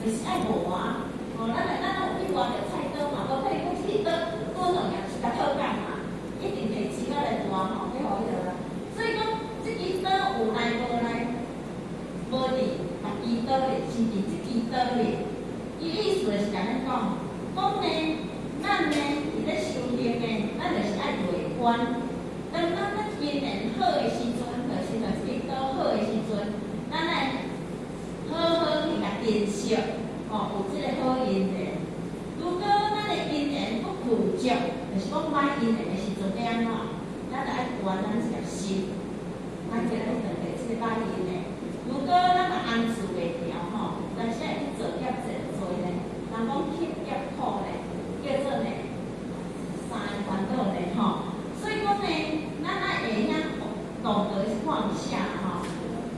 就是爱磨啊。哦，咱有去外着菜刀嘛，无可以讲去刀两样是甲讨干嘛？一定摕钱仔来换吼，去互伊落来。所以讲，即支刀有来无来，无伫别支刀里，是伫即支刀里。伊意思就是安尼讲，讲呢，咱呢伫咧修行呢，咱就是爱内观。当咱因缘好的时阵，就是即支刀好的时阵，咱来好好去甲珍惜。哦，有即个好因缘。如果咱的因缘不具足，就是讲歹因缘的时阵要安怎？咱就爱关咱一粒心，咱就来断绝即个歹因缘。如果咱个安住袂调吼，但是爱去做业做做呢，人讲吸业苦呢，叫做呢三个烦恼呢吼。所以讲呢，咱爱会晓懂得放下吼，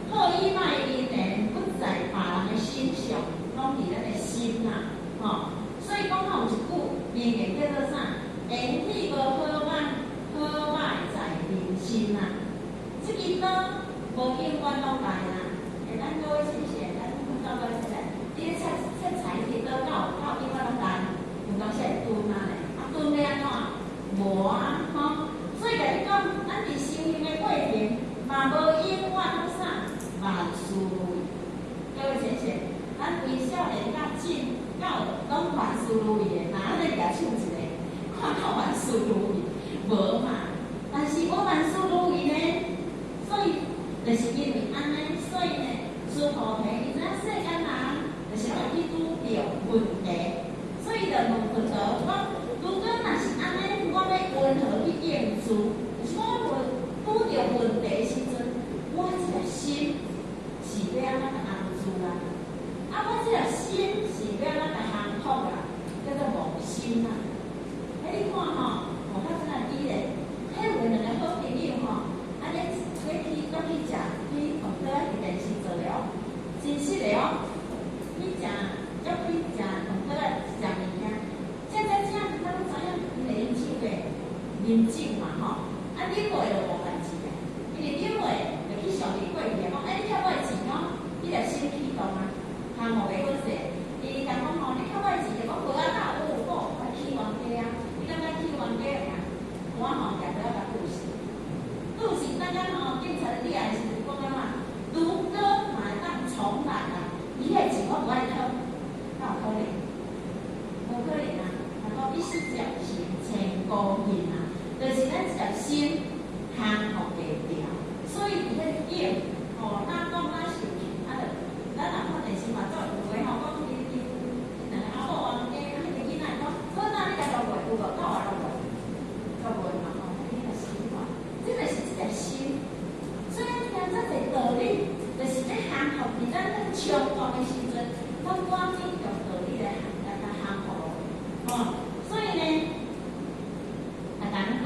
好意歹因缘不在别人的身上。拢伫咱的心啦，吼，所以讲吼有一句名言叫做啥？缘起无好歹，好歹在人心啦。即支刀无永远拢来啦，咱各位先生，咱到尾先来，你咧切菜支刀到永远拢来，有当时会钝啊咧，钝要安怎？无啊，吼。所以甲你讲，咱伫修行的过程，嘛无永远拢啥万事如意。各位先生。咱为少年到进到拢万事如意的，哪安尼举手一个，看到万事如意，无嘛？但是无万事如意呢，所以就是因为安尼，所以呢，诸菩提，伊知影世间人就是会去拄着问题，所以就问佛陀讲：如果若是安尼，我要温和去应付，就是我拄着问题时阵，我这个心是要安怎安住啦？啊，我这个心是要咱来降服啦，叫做无心啦。你看吼，我较真啊，伊咧，迄有两个好朋友吼，安尼要去食，去同桌去电视做了，真实的哦。去食，要去食同桌食物件，这咱知影，伊会啉酒的，啉酒嘛吼，啊，啉落就无代志的，因为啉落就去上面过去讲，你欠我的钱哦，你着先启动啊。项目袂好势，伊讲吼，你较歹钱，讲无啊哪有好，我去冤家啊，你敢敢去冤家啊？我吼也不要甲故事，故事咱讲吼，警察你来是讲安怎？如果嘛当重来啊，伊迄钱我不爱偷，哪有可能？无可能啊！若讲一时接钱千古恨啊，就是咱一粒心降服袂掉，所以伊迄境吼，哪讲哪受气，啊着。咱若看电视嘛，做有诶吼，讲伊两个阿某冤家，迄个囡仔讲，好哪你家落袂有无？到我落袂，做袂嘛吼，迄个习惯，这个是一个心。所以听这个道理，就是咧降服伫咱咧冲动的时阵，咱赶紧用道理来降服哦。所以呢，啊，甲你讲，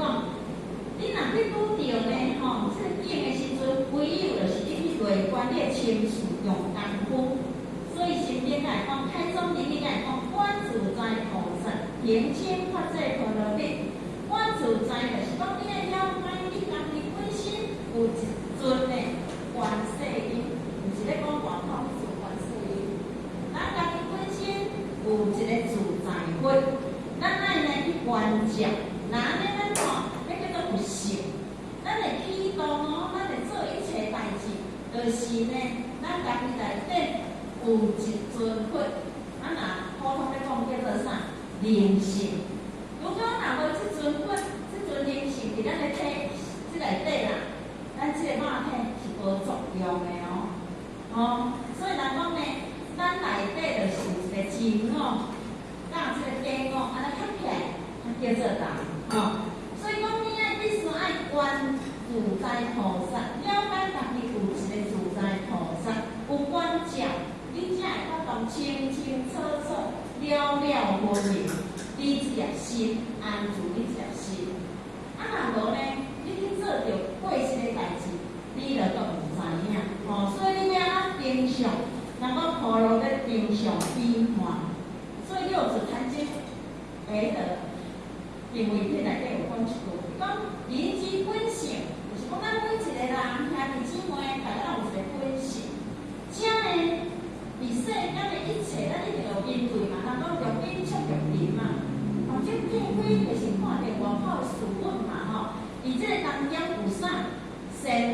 你若去拄着呢吼，这个境的时阵，唯有就是你去内观你的情绪用功夫。所以心经来讲，开宗明义来讲，观自在菩萨平清法界陀罗蜜。观自在就是讲，你要了解你家己本身有一尊的观世音，毋是咧讲外口去做观世音。咱家己本身有一个自在佛，咱爱来去观照，那安尼咱看，迄叫做有性。咱会启动哦，咱会做一切代志，就是呢，咱家己内底有一尊佛，啊若普通咧讲叫做啥？灵性。如果若无即尊佛，即尊灵性伫咱的体即内底啦，咱即个肉体是无作用的哦。哦，所以人讲呢，咱内底就是有一个真我，甲即个假我，安尼合起来，叫做人。哦，所以讲你爱必须爱观自在菩萨，了解家己有一个自在菩萨，有观照。你才会法度清清楚楚、了了分明，你这粒心安住你这粒心。啊，若无呢，你去做着过失的代志，你就都唔知影。哦，所以你要安怎定向？若讲陀罗在定向变化，所以六祖坛经会得，因为迄内底有讲一句，讲人之本性，就是讲咱每一个人兄弟姊妹，大家有一个本性，这呢。伫世间的一切，咱一定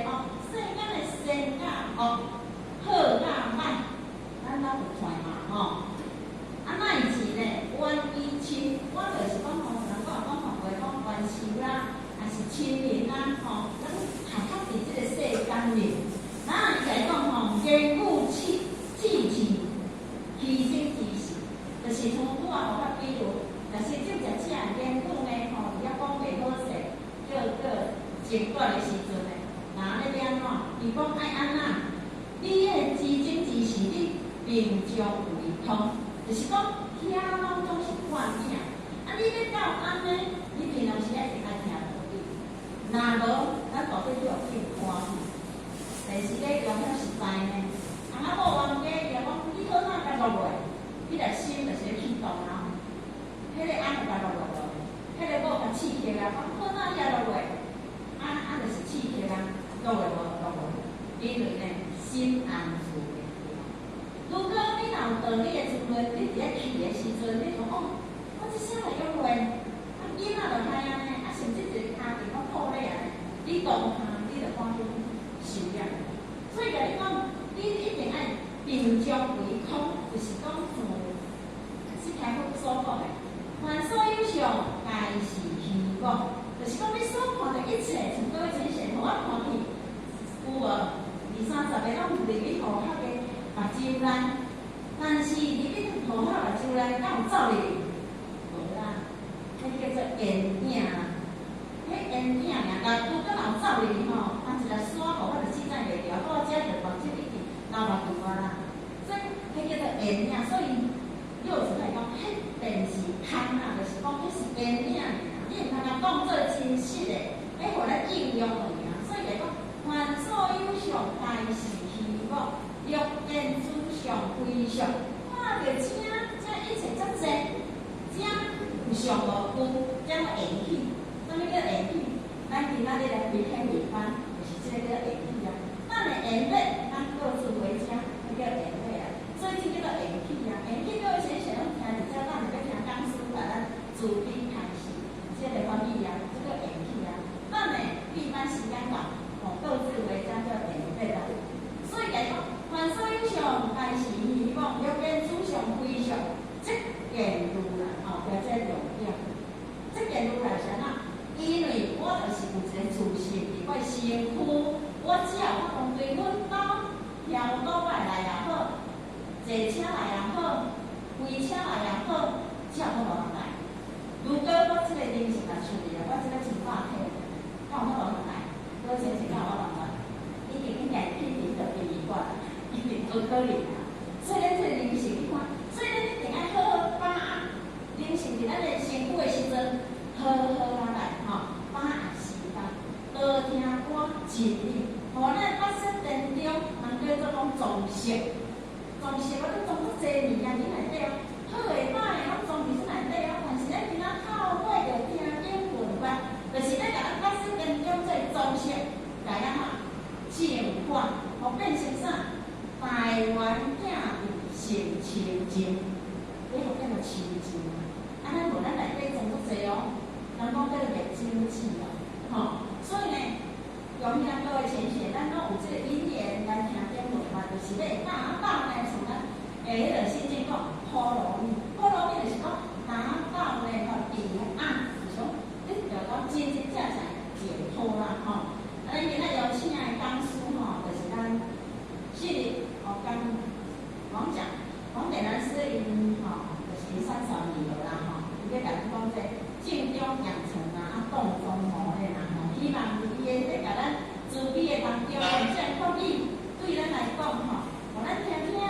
吼，世间的善甲恶、好甲歹，咱拢有出嘛吼。啊，那以前呢，冤依亲，我就是讲吼，人讲吼，袂讲冤仇啦，还是亲人啦，吼，咱还较伫即个世间里，那伊来讲吼，言语气气，其心其事，就是像拄啊，互较比如，就是即只只言语呢，吼，也讲袂好势，叫情断的时阵呢，那咧安怎？伊讲爱安怎？你迄知情知事，你并将为通。就是讲，听拢总是惯听，啊！你要到安尼，你平常时爱是爱听道理，若无，咱到底就要去看去。第四个重要实在呢，啊！某冤家伊讲，你好哪甲落落，你个心就是去动啊。迄个安甲落落，迄个某甲刺激啊，讲好哪也落落，就是刺激啊，落落无，因为呢，心安处。如果你若有道理的时阵，你伫咧去的时阵，你讲哦，我即声来约会，啊囡仔就害安尼，啊甚至一个家庭我破裂安尼，你当下你就赶紧收敛。所以甲你讲，你一定爱并将为空，就是讲自即条好所讲的，凡所有相，皆是虚妄，就是讲你所看的一切，从各位呈现，互我看去，有无？20-30个拢入去互迄个。目睭内，但是入去涂骹目睭内，敢有走入去？无啦，迄叫做缘影啦。迄缘影尔，但如果若有走入去吼，按一个山吼，我就记载袂牢，到遮就目睭一直流目睭啊啦。所以迄叫做缘影，所以幼稚来讲，迄便是空啊，就是讲迄是缘影尔，你毋通甲当做真实的，迄互咱应用尔。所以来讲，凡所有相，皆是虚妄。欲见诸相非相，看着这一切遮济，遮有相无有，遮个缘起，啥物叫缘起？咱今仔日来开课班，就是这个叫缘起啊。咱的缘起，咱各自为家，那叫缘起啊。所以这叫做缘起啊。缘起各位先生拢听伫遮，咱就要听讲师把咱自己开始，这个翻译啊，这个缘起啊。咱的一般时间讲，各自为家叫缘起啊。所以来讲。凡所有相，皆是虚妄；欲见诸相非相，即见如来。或者重点，即见如来是哪？因为我就是有一个自信伫我身躯，我只要我当对阮兜跳倒摆来也好，坐车来也好，飞车来也好，只要我无人来。如果我即个人是若出去啊，我即个情况下，敢有无人来？我先是敢有无人来？一定应该去领导第一关。一定不可能啊！所以咱这灵性你看，所以咱一定爱好好把握灵性伫咱的身躯的时阵，好好来吼，把握时间，多听歌静理，互咱发生当中，人叫做讲装饰，装饰我都装足侪物件伫内底哦，好诶歹诶，拢装伫即内底哦。但是咱今仔透过着听经文法，就是咧甲咱发生当中做装饰，来啊嘛，净化，互变成啥？台湾囝有性清净，你互变做清净啊！啊，咱无咱内底装足侪哦，人讲叫做灭精气哦，吼。所以呢，用遐各位先生，咱拢有即个因缘来听经文嘛，就是咧打倒呢，从咱迄个心经讲波罗蜜，波罗蜜就是讲打倒呢吼平安，就是讲你着讲真真正正解脱啦，吼。啊，咱今仔邀请的讲师吼，就是咱昔日。讲讲，黄点南师因就是30年了啦吼，伊要甲咱讲这静中养成啊，动中磨练啦吼，希望伊个咧甲咱慈悲的当中，这法语对咱来讲吼，互咱听听的，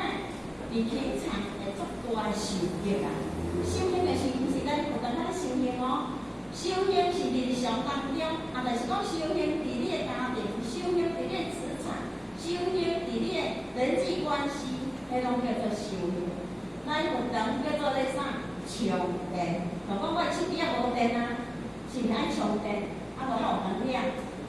伫平常会足大的受益啦。修行的时阵是咱有当咱修行哦，修行是日常当中，就是讲修行伫你的家庭，修行伫你的职场。修行伫你的人际关系，迄拢叫做修行。咱有当叫做咧啥？充电。就讲我手机也无电啊，是毋爱充电，啊无较有能量。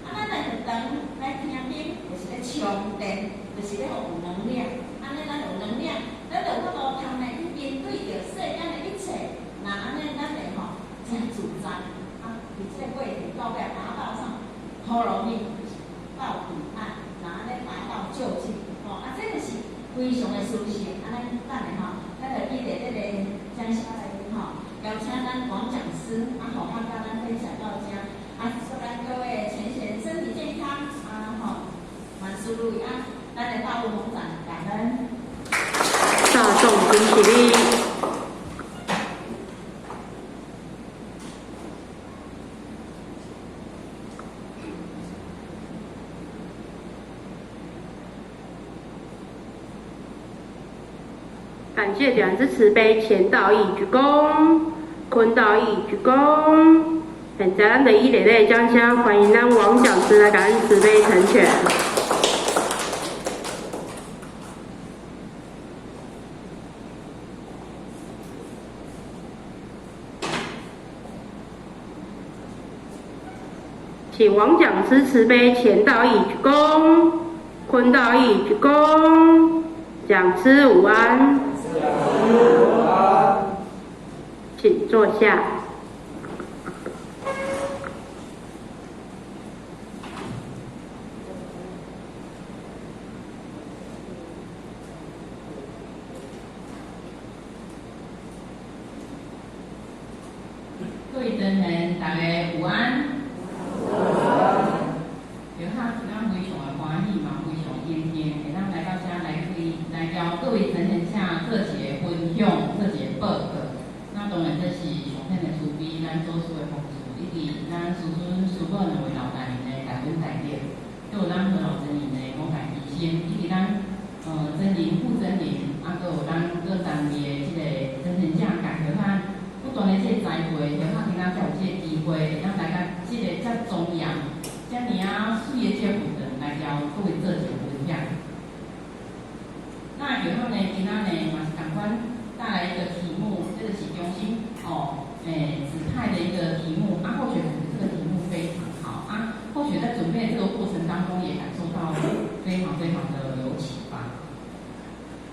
啊，咱来有当来听经，就是咧充电，就是咧互有能量。安尼咱有能量，咱就法度通来去面对着世间的一切。那安尼咱就吼真自在。啊，伫即个过程到尾达到啥？波罗蜜，到彼岸。非常的舒适。啊，咱等下吼，咱就记得这个讲师来宾吼，邀请咱王讲师啊，好，他跟咱分享到这，啊，祝咱各位前贤身体健康啊，吼，万事如意啊，咱的大陆农长感恩。大众恭喜你！感谢两只慈悲，前道义鞠躬，坤道义鞠躬。现在咱的一类类将将欢迎咱王讲师来感恩慈悲成全。请王讲师慈悲前道义鞠躬，坤道义鞠躬。讲师午安，请坐下。各位真人，大家午安。就哈，咱非常的欢喜嘛，非常今天会当来到遮来交各位真人下做一个分享，做一个报告。那当然这是上天的慈悲，咱做事的方式，以及咱师孙师母两位老大人的感恩代表，还有咱和老真人的广大医生，以及咱真人、副真人，啊，还有咱各单位的这个真人下感觉咱不断的这个栽培，就哈今仔才有这个机会，会当来到这个遮庄严、遮尔啊水的这个活动来交各位做一个分享。那然后呢，今仔呢嘛是赶快带来一个题目，这个是中心子泰的一个题目啊，或许这个题目非常好啊，或许在准备这个过程当中也感受到非常非常的有启发。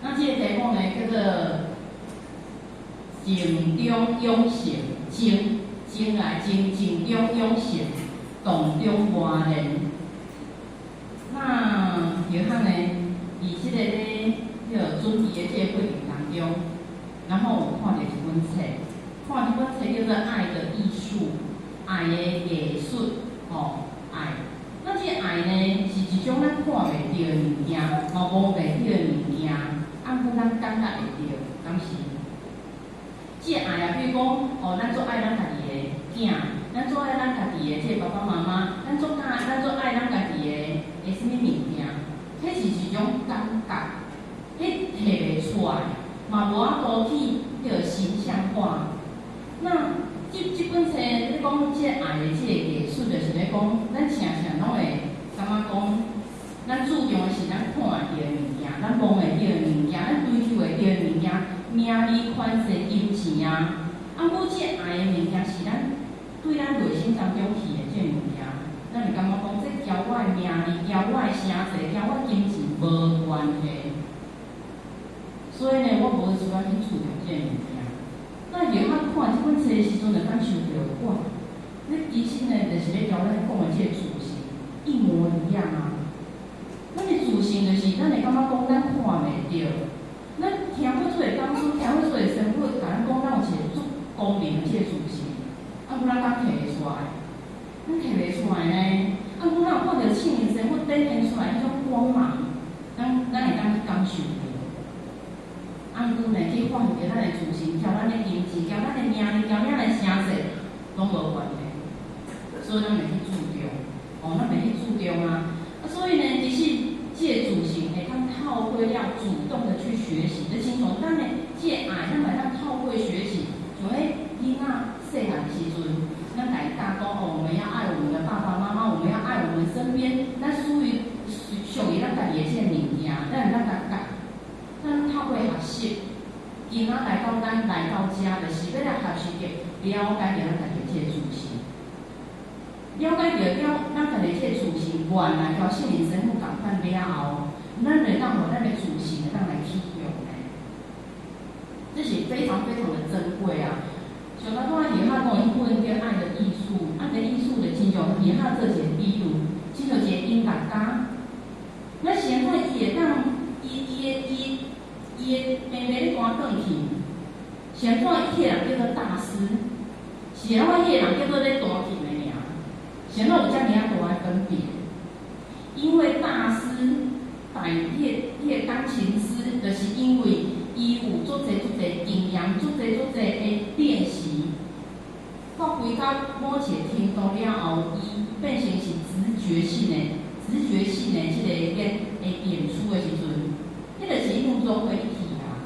那这个题目呢叫做静中养性，静来静中养性，动中活人。那然后呢，以这个咧，准备的这个过程当中，然后我看到一本册，看这本册叫做《爱的艺术》，爱的艺术，爱。那这个爱呢，是一种咱看袂到的物件，嘛摸袂到的物件，按不咱感觉会到，敢是？这个爱啊，比如讲，咱做爱咱家己的囝，咱做爱咱家己的这个爸爸妈妈，咱做爱咱家己的什么物件，迄是一种感觉，迄摕袂出来，嘛无法度去形象化。那这本册咧讲这个爱的这个艺术，就是咧讲，咱常常拢会感觉讲，咱注重的是咱看会到的物件，咱摸会到的物件，咱追求会到的物件。名利、权势、金钱啊，不这爱的物件是咱对咱内心当中去的这物件，咱会感觉讲这交我的名利、交我的声势、交我金钱无关系。所以呢，我无喜欢去注重这物件。那然后看这本册的时阵，就感受到哇，那其实呢，就是咧交咱讲的这自信一模一样啊。咱的自信就是咱会感觉讲咱看袂到。咱听不出的讲出，听不出的生活，甲咱讲咱有一个足光明的这个自信，不咱敢摕会出来？咱摕袂出来呢？咱有看到青年生活展现出来迄种光芒，咱会当去感受到。不呢去发现咱的自信，交咱的金钱，交咱的名利，交咱的声势，拢无关系。所以咱袂去注重，咱袂去注重啊。所以呢，其实。这个自信会当透过要主动的去学习，就清楚。当然，这个爱咱会当透过学习，就囡仔细汉时阵，咱大家讲我们要爱我们的爸爸妈妈，我们要爱我们身边，咱属于属于咱家己的这个物件，咱透过学习，囡仔来到咱来到家，就是要来学习着了解着咱家己的这个自信。了解到咱家己这个自信，原来交少年生活共款了后，咱会当互咱的自信会当来启用的，这是非常非常的珍贵啊！像咱看以下讲一本叫《爱的艺术》，爱的艺术的亲像以下做一个比喻，亲像一个音乐家，咱现在伊会当伊转去，现在迄个人叫做大师，是我迄个人叫做咧大去的尔。现在有遮尔大的分别，因为大师迄个钢琴师，就是因为伊有足侪经验，足侪的练习。发挥到某一个程度了后，伊变成是直觉性的即个演出的时阵，迄个是一种综合一体啊。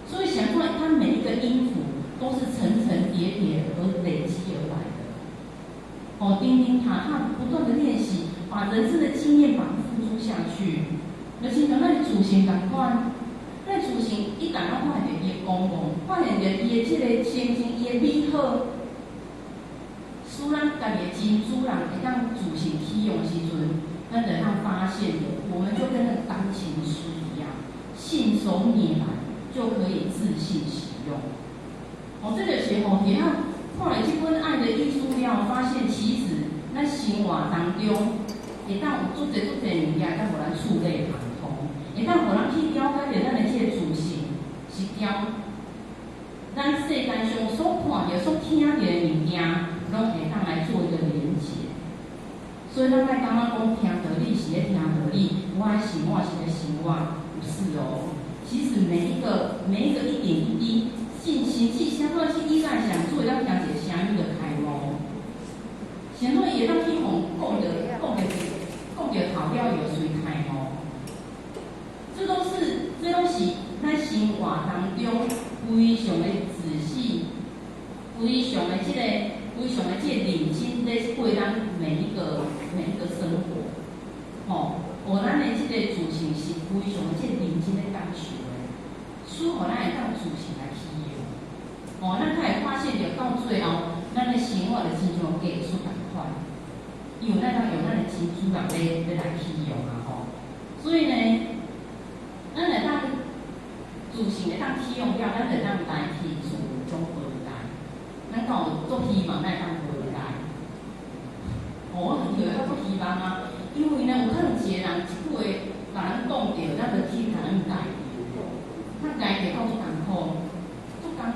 所以想出来，它每一个音符都是层层叠叠而累积而来的。哦，钉钉塔塔不断的练习，把人生的经验把它付诸下去。就是像咱自信同款，咱自信一旦咱发现伊的功能，发现着伊的即个心情，伊的美好。使咱家己的真主人会当自行启用的时阵，咱就当发现的，我们就跟那个钢琴师一样，信手拈来就可以自信使用。哦，这个时候，你看看了这本《爱的艺术》了，发现其实咱生活当中会当有足侪物件，当互咱触类旁通，会当互咱去了解着咱的这个自信是条咱世间上所看着、所听着的物件。拢会当来做一个连结，所以咱莫感觉讲听道理是咧听道理，我的生活是咧生活，不是哦。其实每一个一点一滴，信息相对去依赖想做，咱听一个声音就开路。相对会当去讲着头了就随开路。这都是咱生活当中非常的仔细，非常的认真在过咱每一个生活，咱的这个自信是非常的认真在感受的，使咱会当自信来起用，咱才会发现着到最后，咱的生活就亲像艺术同款，因为咱当用咱的真主人来起用啊所以呢，咱会当自信会当起用了，咱会当代替自由种无代，咱敢有足希望咱会当无代。我很觉得足希望啊，因为呢，有可能一个人一句话甲咱讲着，咱就去甲咱改着，咱改着到足艰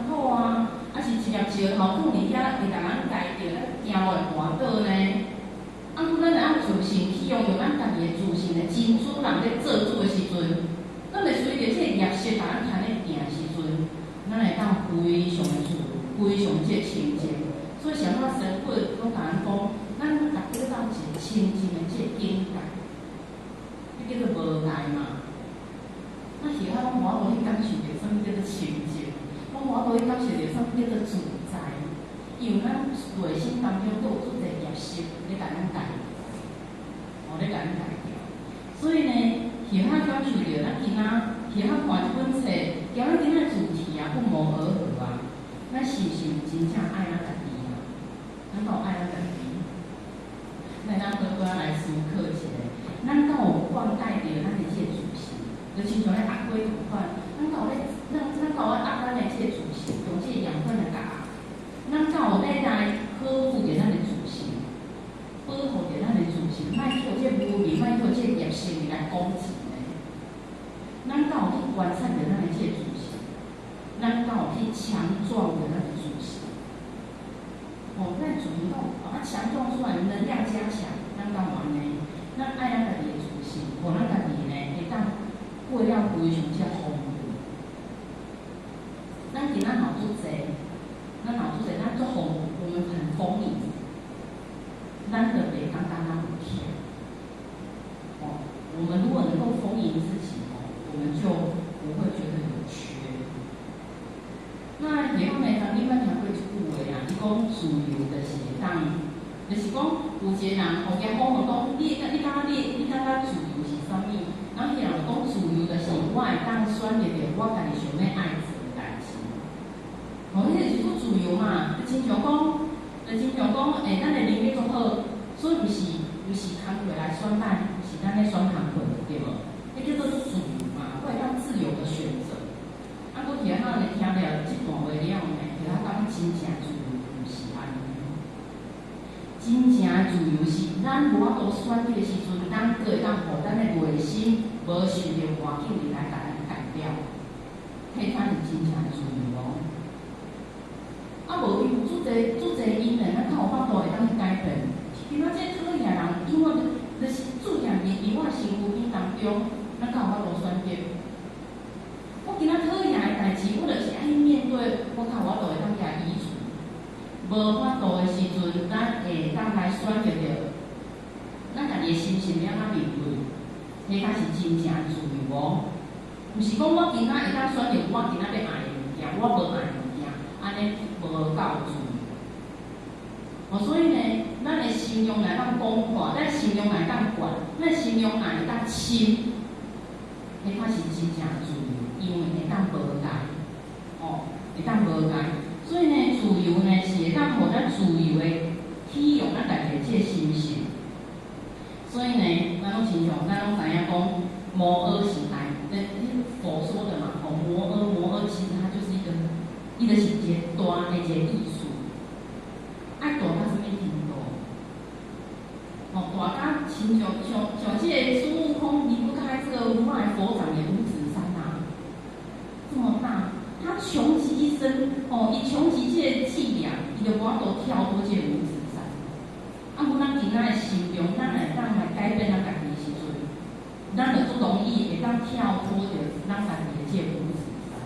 苦啊！啊是一粒石头放伫遐，会甲咱改着，咱行落会滑倒呢。啊，拄咱会晓自信起用咱家己的自信的真主人咧做主的时阵，咱会随着这个业色甲咱牵咧行的时阵，咱会当非常的自由，非常这清净。所以上早神父拢甲咱讲，咱逐个当一个清净的这个境界，迄叫做无碍嘛。那其他拢无法度去感受着什么叫做清净，拢无法度去感受着什么叫做自在，因为咱内心当中都有足侪业色咧甲咱改，咧甲咱改掉。所以呢，其他感受着咱今仔其他看这本册，交咱今仔主题啊，不谋而合啊，咱是不是真正爱咱家己啊？咱敢有爱咱家己？咱好好来思考一下，咱敢有灌溉着咱的这个自信？就亲像咧阿龟同款，咱敢有压咱的这个自信，用这个养分来教。咱敢有咧来呵护着咱的自信，保护着咱的自信，莫叫这污名，莫叫这业色来攻击呢。咱敢有去观察着咱的这个自信，咱敢有去强壮着咱的自信。咱自信讲把它强壮出来，能量加强，咱敢有安尼？咱爱咱家己的自信，互咱家己呢会当过了非常遮丰富。咱今仔脑足济，咱足丰，我们很丰盈，咱就袂当有欠。我们如果能够丰盈自己，我们就不会觉得有缺。那后面咱你捌听过一句话啊，伊讲自由就是就是讲有一个人互伊好好讲，你感觉自由是啥物？然后伊人讲自由就是我会当选择着我家己想要爱做的代志。迄个就是自由嘛，就亲像讲，咱的能力足好，所以毋是工课来选咱，是咱咧选工课对无？迄叫做自由嘛，我会当自由的选择。啊，我其他人听了这段话了呢，其他感觉真正自由，毋是安尼。真正的自由是咱无法度选择的时阵，咱个会当互咱的内心无受着环境来甲咱改掉。迄才是真正自由哦。啊，无伊有足侪因诶，咱较有法度会当去改变。今仔这讨厌人，因为就是注定伫我身躯边当中，咱较有法度选择。我今仔讨厌诶代志，我就是爱面对，我较有法度会当甲移除。无法度诶时阵，咱会当来选择着，咱家己诶心情要安怎面对，迄才是真正自由哦。毋是讲我今仔会当选择我今仔要爱诶物件，我无爱诶物件，安尼无够自由。哦，所以呢，咱诶心量来当广阔，咱心量来当宽，咱心量来当深，迄才是真正自由，因为会当无碍，哦，会当无碍。所以呢，自由呢是会当互咱自由诶体用咱家己诶即个心性。所以呢，咱拢亲像咱拢知影讲，摩诃是来，佛说的嘛，哦，摩诃其实它就是一个是一个大诶一个艺术，爱大到什么程度？哦，大到亲像即个孙悟空离不开这个如来佛掌的五指山啊，这么大，他穷极一生，哦，伊穷极即个伎俩，伊就无法度跳脱即个五指山。啊，阮咱今仔的心中，咱会当来改变咱家己的时阵，咱就足容易会当跳脱着咱家己的即个五指山。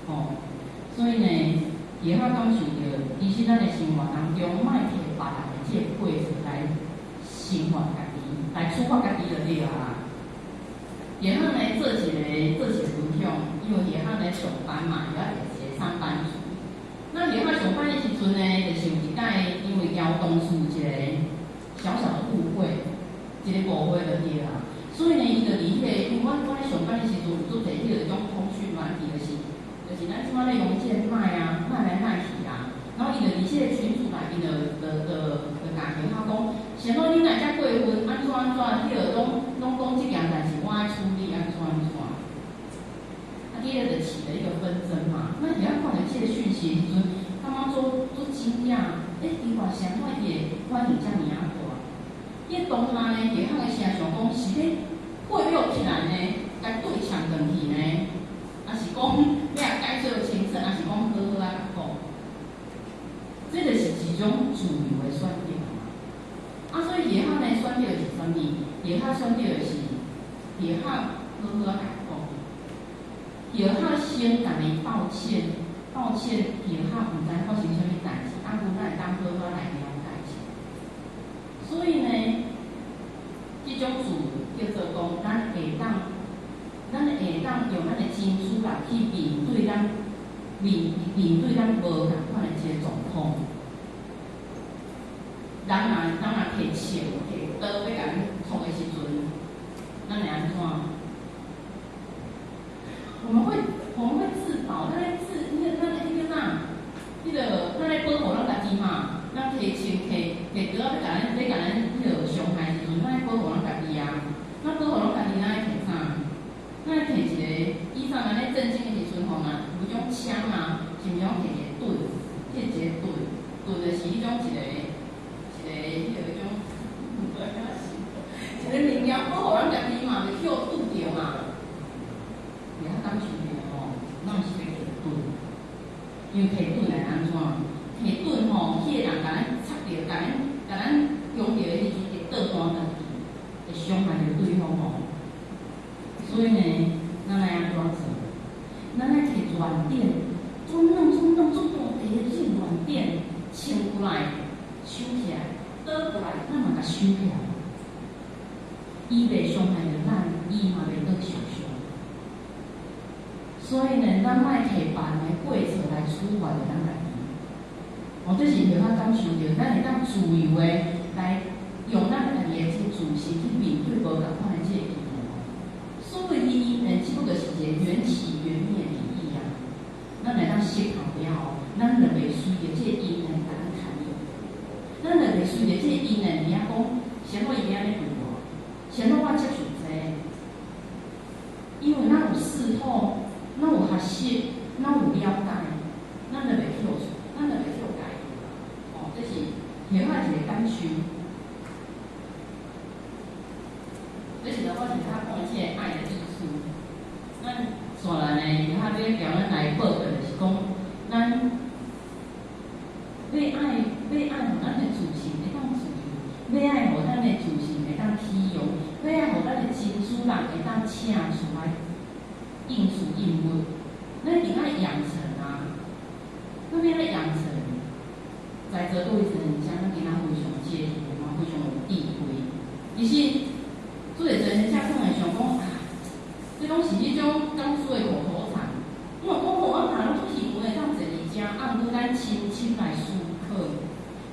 哦，所以呢，也较感受着，其实咱的生活当中，莫摕别人的即个过错来生活家己，来处罚家己就对啦。也好呢，做一个分享，因为也好呢上班嘛，也是一个上班族。那也好上班的时阵呢，就是有一摆，因为交同事一个小小的误会，一个误会就对啦。所以呢，伊就离迄因为我咧上班的时阵有做侪迄个种通讯软体的是。就是咱即摆咧用即个麦啊，麦来麦去啊，然后伊就伫即个群组内面就甲其他讲，想讲恁哪遮过分，安怎，迄个拢讲即件代志，我爱处理安怎。啊，第二就起了一个纷争嘛。那你要看到即个讯息的时阵，感觉做惊讶，原来上海的反应遮尔啊大。伊当下呢，其他的声想讲是咧配表起来呢，该对呛转去呢，还是讲要改做清楚，还是讲好好啊讲？这就是一种自由的选择嘛。啊，所以也好呢，选择的是啥物？也好选择的是，也好好好啊讲。也好先甲伊道歉，也好毋知发生啥物代志，啊，阮来当好好来了解一下。所以呢，这种自由叫做讲，咱会当用咱的真主来去面对咱无共款的即个状况。咱若摕枪摕刀要甲咱创的时阵，咱会安怎？我们会自保，咱咧咱咧保护咱家己嘛。咱摕枪摕刀要甲咱迄个伤害的时阵，咱咧保护咱家己啊。咱保护咱家己，咱咧摕啥？咱咧摕一个，以前咱咧战争的时阵吼嘛，有种枪啊，是毋是讲摕一个盾，摕一个盾就是迄种一个种，一个力量保护咱家己嘛，就捡拄着嘛。也较感受着吼，咱是要摕盾，因为摕盾来安怎？摕盾吼，迄个人甲咱插着，甲咱用着的时阵会倒弹倒去，会伤害着对方吼。所以呢，咱来安怎做？咱来摕软垫，做大地的这软垫，穿过来，收起来，倒过来，咱嘛甲收起来。伊袂伤害着咱，伊嘛袂倒受伤。所以呢，咱莫摕别人的过错来处罚着咱家己。哦，这是互咱感受着，咱会当自由的来用咱家己的这自信去面对无共款的这个议题。所谓意义，只不过是一个缘起缘灭的意义啊。咱来当思考了，咱就袂随着这个因缘甲咱牵引，咱就袂随着这个因缘，而讲啥物伊安尼对我，啥物我接受这，因为咱有思考。咱有学习，咱有了解，咱就袂跳出，咱就袂跳改。哦，这是另外一个感受。这是我是较讲即个爱的艺术。咱线来呢，其他要叫咱来报的，就是讲，咱要爱互咱的自信会当自由，要爱互咱的自信会当起用，要爱互咱的真主人会当请出来应付应付，咱一定要养成啊，咱要养成。在座各位神人家，咱今仔非常介意，嘛非常有智慧。其实，做个神人家可能会想讲啊，这拢是迄种讲书的口头禅。我讲我哪拢出行为当坐伫遮，啊，毋过咱深深来思考，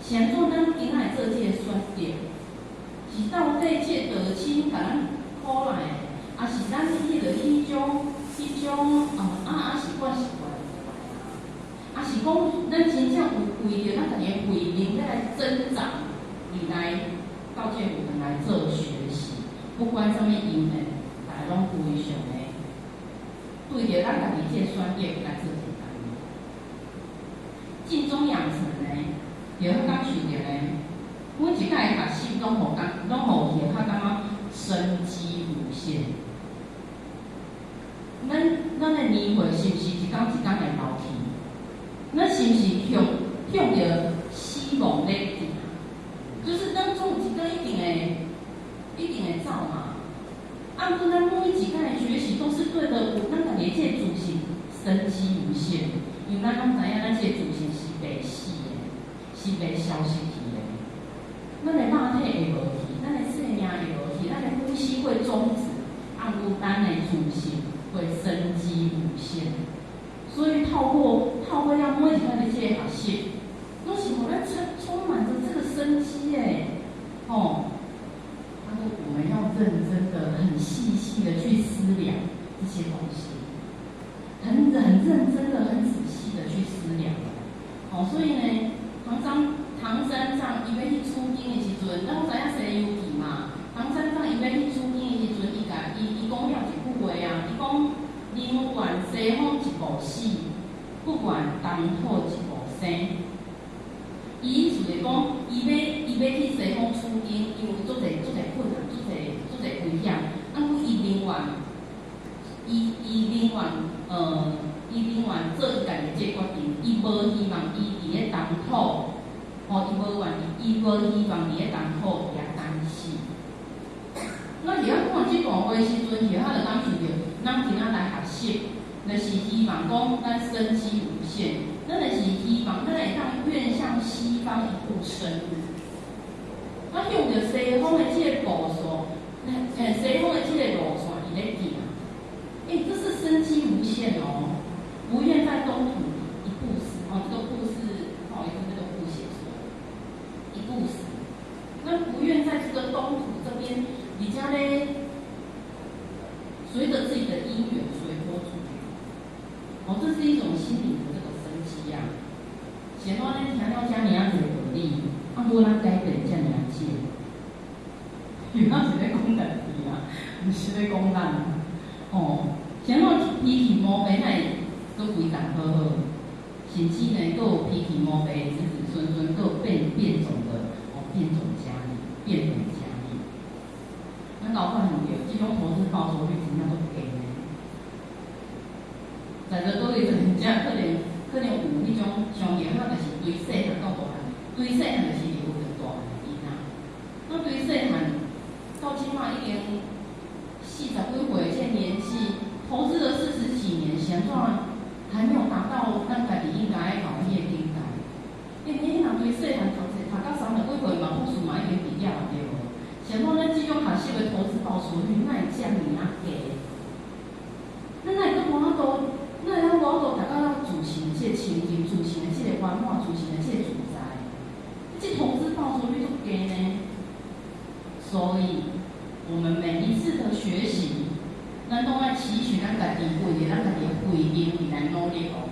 是安怎咱今仔做这个选择？是到底这道亲甲咱考来的，啊是咱迄个迄种是惯习惯。啊，是讲咱真正有为着咱家己的慧命要来增长，而来到这部分来做学习，不管什么因缘，大家拢非常的对着咱家己这选择来做简单。静中养成呢，就较讲想着呢，每一届的学习拢互伊较感觉生机无限。咱的年岁是毋是一天一天来老去？咱是毋是向着死亡在行？就是咱总有一天一定会走嘛。啊，不过咱每一天的学习都是对的，有咱家己这自信生机无限。因为咱拢知影，咱这自信是袂死的，是袂消失去的。咱的肉体会无去，咱的生命会无去，咱的呼吸会终止，啊，有咱的自信会生机无限。所以透过要每一天的这个学习，拢是互咱充满着这个生机诶，他说我们要认真的、很细细的去思量这些东西，很认真的、很仔细的去思量。所以呢，唐三藏伊要去取经的时阵，咱知影《西游记》嘛，唐三藏伊要去取经的时阵，伊讲了一句话啊，伊讲。宁愿西方一步死，不愿东土一步生。伊意思是讲，伊要去西方取经，因为做者困难，做者危险。啊，佮伊宁愿做伊家己这决定，伊无希望伊伫咧东土，伊无希望伫咧东土也单死。咱伫遐看即段话的时阵，就遐就感受着，咱今仔来学习，就是希望讲咱生机无限，咱就是希望咱会当愿向西方一步深入。咱向着西方的这个步数，西方的这个路线伊咧行，这是生机无限哦，不愿在东土一步死哦，这个步是不好意思，这个步写错了，一步死。那不愿在这个东土这边。而且呢，随着自己的因缘随波逐流，这是一种心理的这个生机啊。显然呢，听到遮尔啊侪道理，无咱改变遮尔啊济，因为咱是咧讲家己啊，毋是咧讲咱。显然脾气毛病乃都规档好好，甚至呢，都有脾气毛病子孙，都有变种的变种家里，变本加厉。咱老板很对，这种投资报酬率真正都低呢。在座各位真正可能有迄种商业，就是对细汉到大汉，对细汉就是留着大汉的囡仔。那对细汉到起码已经40几岁这年纪，投资了40几年，现在还没有达到咱家己应该搞迄个境界。因为人对细汉读到30几岁嘛，博士嘛已经毕业了对无？现在咱这种学习的投资报酬率，哪会遮尔啊低？咱哪会阁无法度？哪会无法度达到咱自信的这个情境、自信的这个圆满、自信的这个自在？这投资报酬率都低呢？所以，我们每一次的学习，咱都要期许咱家己为着咱家己的慧命而来努力哦。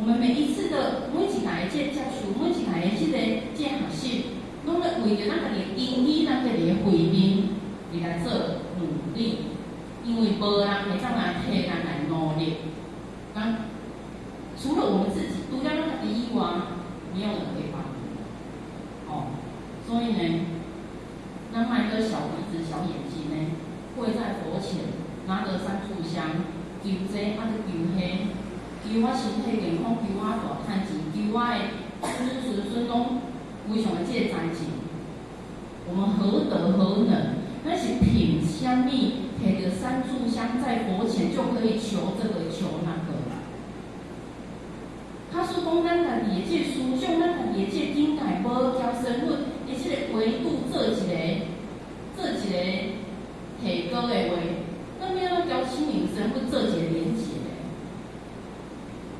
我们每一次的每一台的这接受，每一台的这学习，拢要为着咱家己引起咱家己的慧命而来做努力，因为无人会当来替咱来努力。除了我们自己，除了咱家己以外，没有人可以帮你。所以呢，咱卖个小鼻子、小眼睛呢，跪在佛前，拿着3炷香，求这啊，就求迄，求我身体健康，求我大趁钱，求我的孙拢非常的这个财情。我们何德何能？那是凭什么摕着三炷香在佛前就可以求这个求那个？他说讲咱家己的这思想，咱家己的这境界无交身份，的这个维度做一个提高的话，咱要交心灵身份做一个连结的。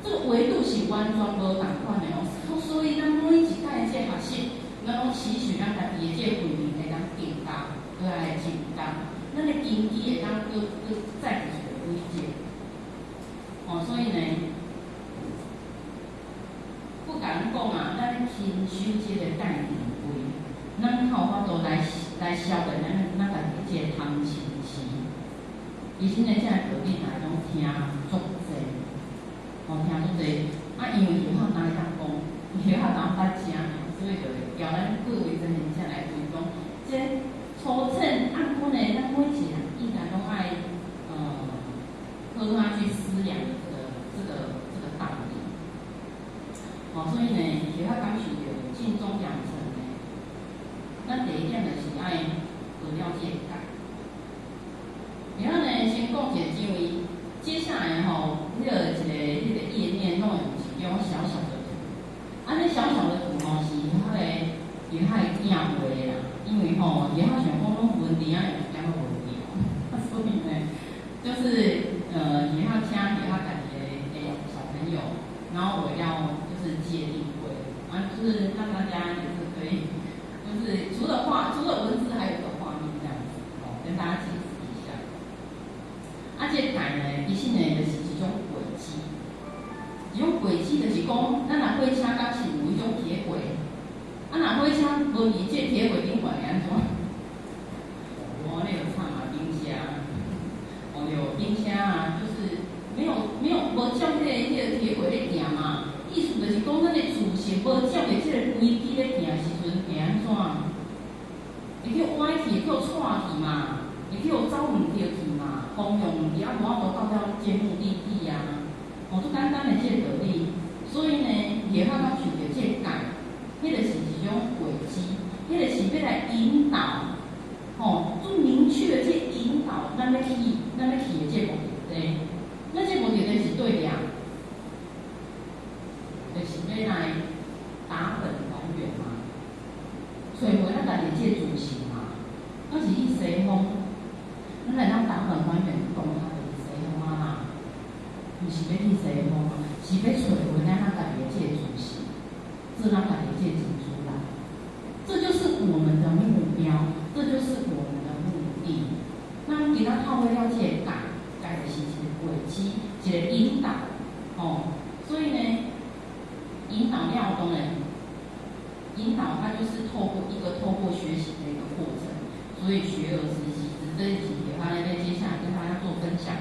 这个维度是完全无同款的哦。所以咱每一届的这学习，咱拢期许咱家己的这慧命会当更高，会来成功。咱的根基会当再一个规则。哦，所以呢。不敢讲啊，咱亲修这个概念位，咱靠法度来消灭咱家己这个贪嗔痴。伊现在这个道理来拢听足济，哦听足济。啊，因为以后哪会当讲，以后当捌食，所以就会交咱各位真人下来分享。这初称按款的，咱每一个人应该拢爱好好去思量这个道理。哦，所以呢，其他讲是着尽忠养成的。咱第一点就是爱有了解感。然后呢，先讲一个，因为接下来吼，一个页面拢有一种小小的图。啊，那小小的图吼是它的影画的啦，因为吼影画想讲拢文字啊有点无聊，所以呢，就是影画请影画家己的小朋友，然后我要。是接力会啊，就是让大家也是可以，就是除了文字，还有个画面这样子哦，跟大家解释一下。啊，这改呢，其实呢就是一种轨迹，一种轨迹就是讲，咱若火车敢是有一种铁轨，啊，若火车无伫这铁轨顶会安怎？哦，那有唱啊，冰箱，哦有冰箱啊，就是没有无照迄个铁轨咧行嘛。意思就是讲，咱的自信无照着这个规矩咧行的时阵，会安怎？会去歪去，会去错去嘛，会去走唔对去嘛，方向唔对，啊无法度到了这目的地啊。哦，最简单的这个道理。所以呢，也较讲想着这个改，迄个是一种轨迹，迄个是要来引导，哦，最明确的去引导咱要去的这目的地。咱这目的地是对了。就是要来打本还原嘛，找回咱家己这自信嘛。那是去西方，咱来当打本还原，讲他就是西方啊啦，毋是要去西方，是要找回咱家己这自信，做咱家己这珍珠啦。这就是我们的目标，这就是我们的目的。那给他透过了解改的是一个轨迹，一个引导，哦，所以呢。引导了当然，引导它就是透过学习的一个过程，所以学而时习之，这一集给他在接下来跟大家做分享。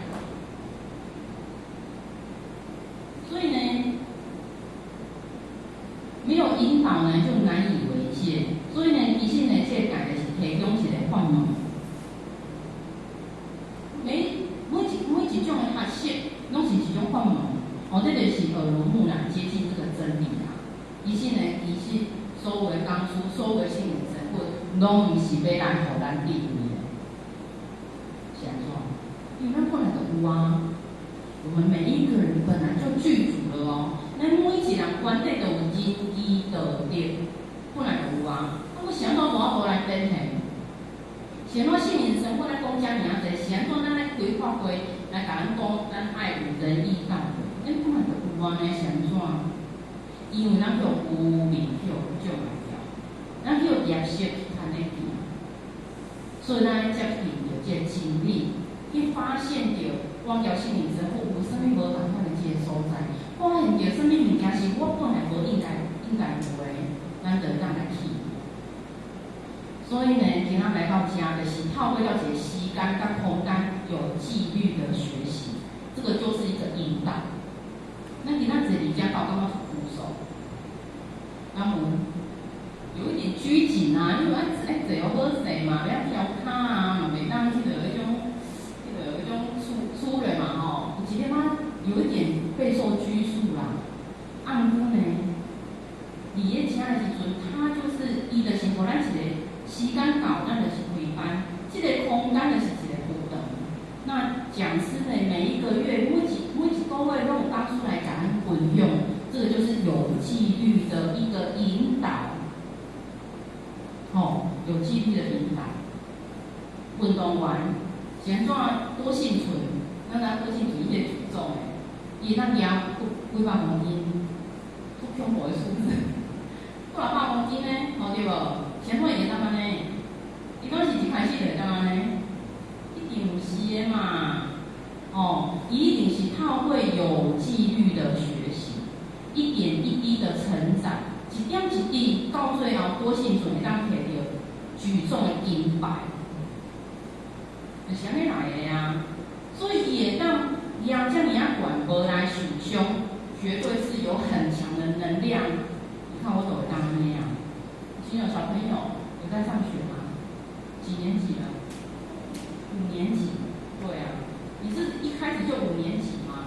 所以呢，没有引导呢就难以为继，所以呢，其实呢，这改的是提供一个范本。每一种的学习，拢是一种范本。哦，这就是耳濡目染接近这个真理啦。其实呢，所有的工书、所有的心灵成分，拢毋是要来互咱定义的，是安怎？因为咱本来就有啊，我们每一个人本来就具足了哦。咱每一人关底都有仁义道德，本来就有啊。啊，我是安怎无来变现？是安怎心灵成分来讲遮尔啊济？是安怎咱来规划过来甲咱讲，咱爱有仁义道德？本来就有啊，呢是安怎？因为咱叫有名叫种来了，咱叫业识安尼行，所以咱接近着这个真理，去发现着我交心灵生活有啥物无同款的这个所在，发现着啥物物件是我本来无应该有的，咱就当来去。所以呢，今仔来到遮，就是透过了一个时间跟空间有纪律的学习，这个就是一个引导。那今仔坐伫遮到感觉扶手，然后有一点拘谨啊，因为坐有好势嘛，不要调骹啊，嘛袂当迄个迄种粗的嘛吼，有一做拘束啦。啊，毋过呢，伫咧请的时阵，他就是伊就是互咱一个时间到，咱就是开班，这个空间就是一个互动。那讲师呢，每一个月每一个月拢有当初来甲咱分享，这个就是有纪律的一个引导，有纪律的引导。运动员是安怎多幸存？咱多幸存伊个举重诶，伊当赢几百公斤，足恐怖诶数字。过600公斤呢，对无？前会会当安尼？伊拢是一开始就当安尼，一定毋是诶嘛。一定是他会有纪律的学习，一点一滴的成长，一点一滴，到最后多幸存会当摕到举重的金牌。就是安尼来的呀，所以伊会当压这么啊管，无来受伤，绝对是有很强的能量。你看我怎么当那样？已经有小朋友有在上学吗？几年级了？5年级。对啊，你是一开始就5年级吗？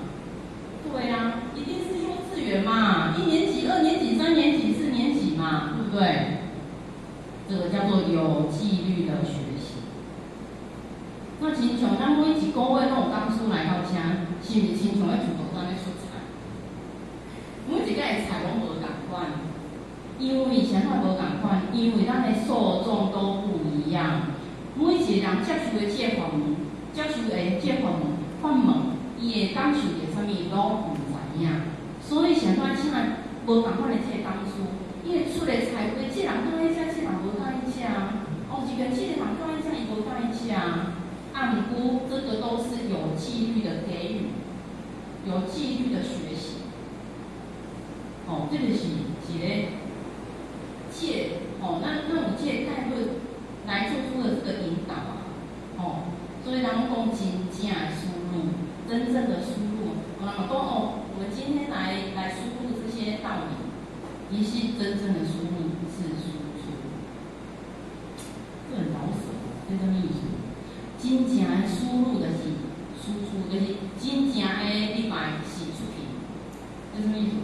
对啊，一定是幼稚园嘛，1年级、2年级、3年级、4年级嘛，对不对？这个叫做有纪律的学习。那亲像咱每一个月拢有讲师来到遮，是毋是亲像咧自助餐咧出菜？每一个的菜拢无共款，因为啥物无共款？因为咱的受众都不一样，每一个人接受的这法门，接受的这法门，伊会感受着啥物拢毋知影。所以上歹请无共款的这个讲师，伊会出的菜规，这人介意食，这人无介意食。一个这个人介意食，伊无介意食。按估这个都是有纪律的给予，有纪律的学习。这个是一个借那有借带会来做出的这个引导啊。所以人讲真正的输入，真正的输入，人讲我们今天来输入这些道理，一是真正的输入是输出，这很老舍，这什么意思？真正的输入就是输出，就是真正的礼拜是出品，这什么意思？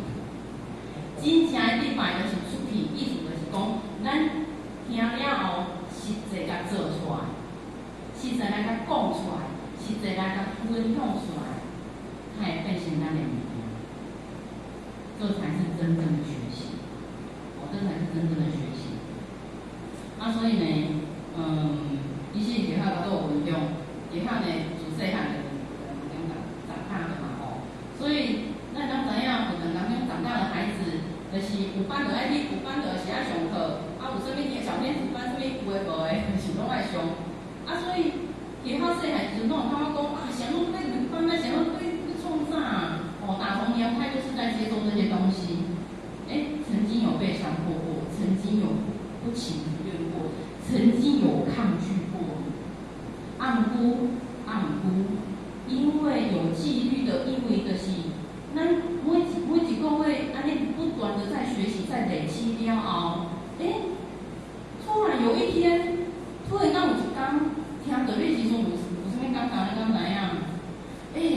真正的礼拜就是出品，意思就是讲，咱听了后，实际甲做出来，实际来甲讲出来，实际来甲分享出来，它会变成咱的物件，这才是真正的学习，这才是真正的学习。那所以呢，伊是学校都有分享，学校呢自细汉就长大的嘛所以咱当知影，可能当中长大的孩子，就是有班就爱去，有班就是爱上课，有啥物小天使班，啥物有诶无诶，就是拢爱上。所以学校细汉时阵拢有感觉讲想要去入班，想要去创啥？打从娘胎就是在接受这些东西。曾经有被强迫过，曾经有不情不愿过，曾经有抗拒过。毋过，因为有纪律的，因为就是咱每一个月安尼不断的在学习，在累积了后，突然有一天，突然间有一天，听到你时阵有啥物感觉？你敢知影？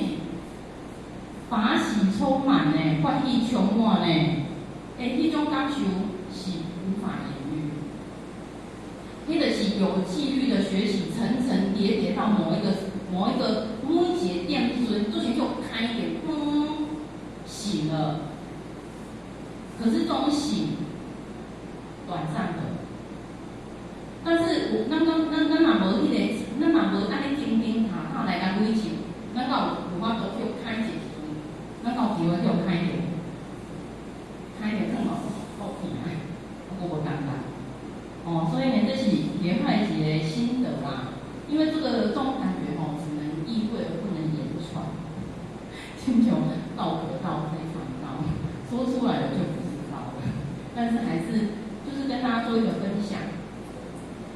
法喜充满呢，欢喜充满呢，迄种感受是无法言喻。迄个是有纪律的学习，层层叠叠到某一个每一节点时阵，就是就开一点，醒了。可是这种醒短暂的，但是咱若无咱若无安尼叮叮塔塔来甲追求，咱敢有法度去开一时阵，咱敢有机会去开一点，更好听啊，我无感觉。所以呢，这是学派一个心得啦。因为这种感觉只能意会而不能言传，亲像道可道非常道，说出来了就不知道了。但是还是就是跟大家做一个分享。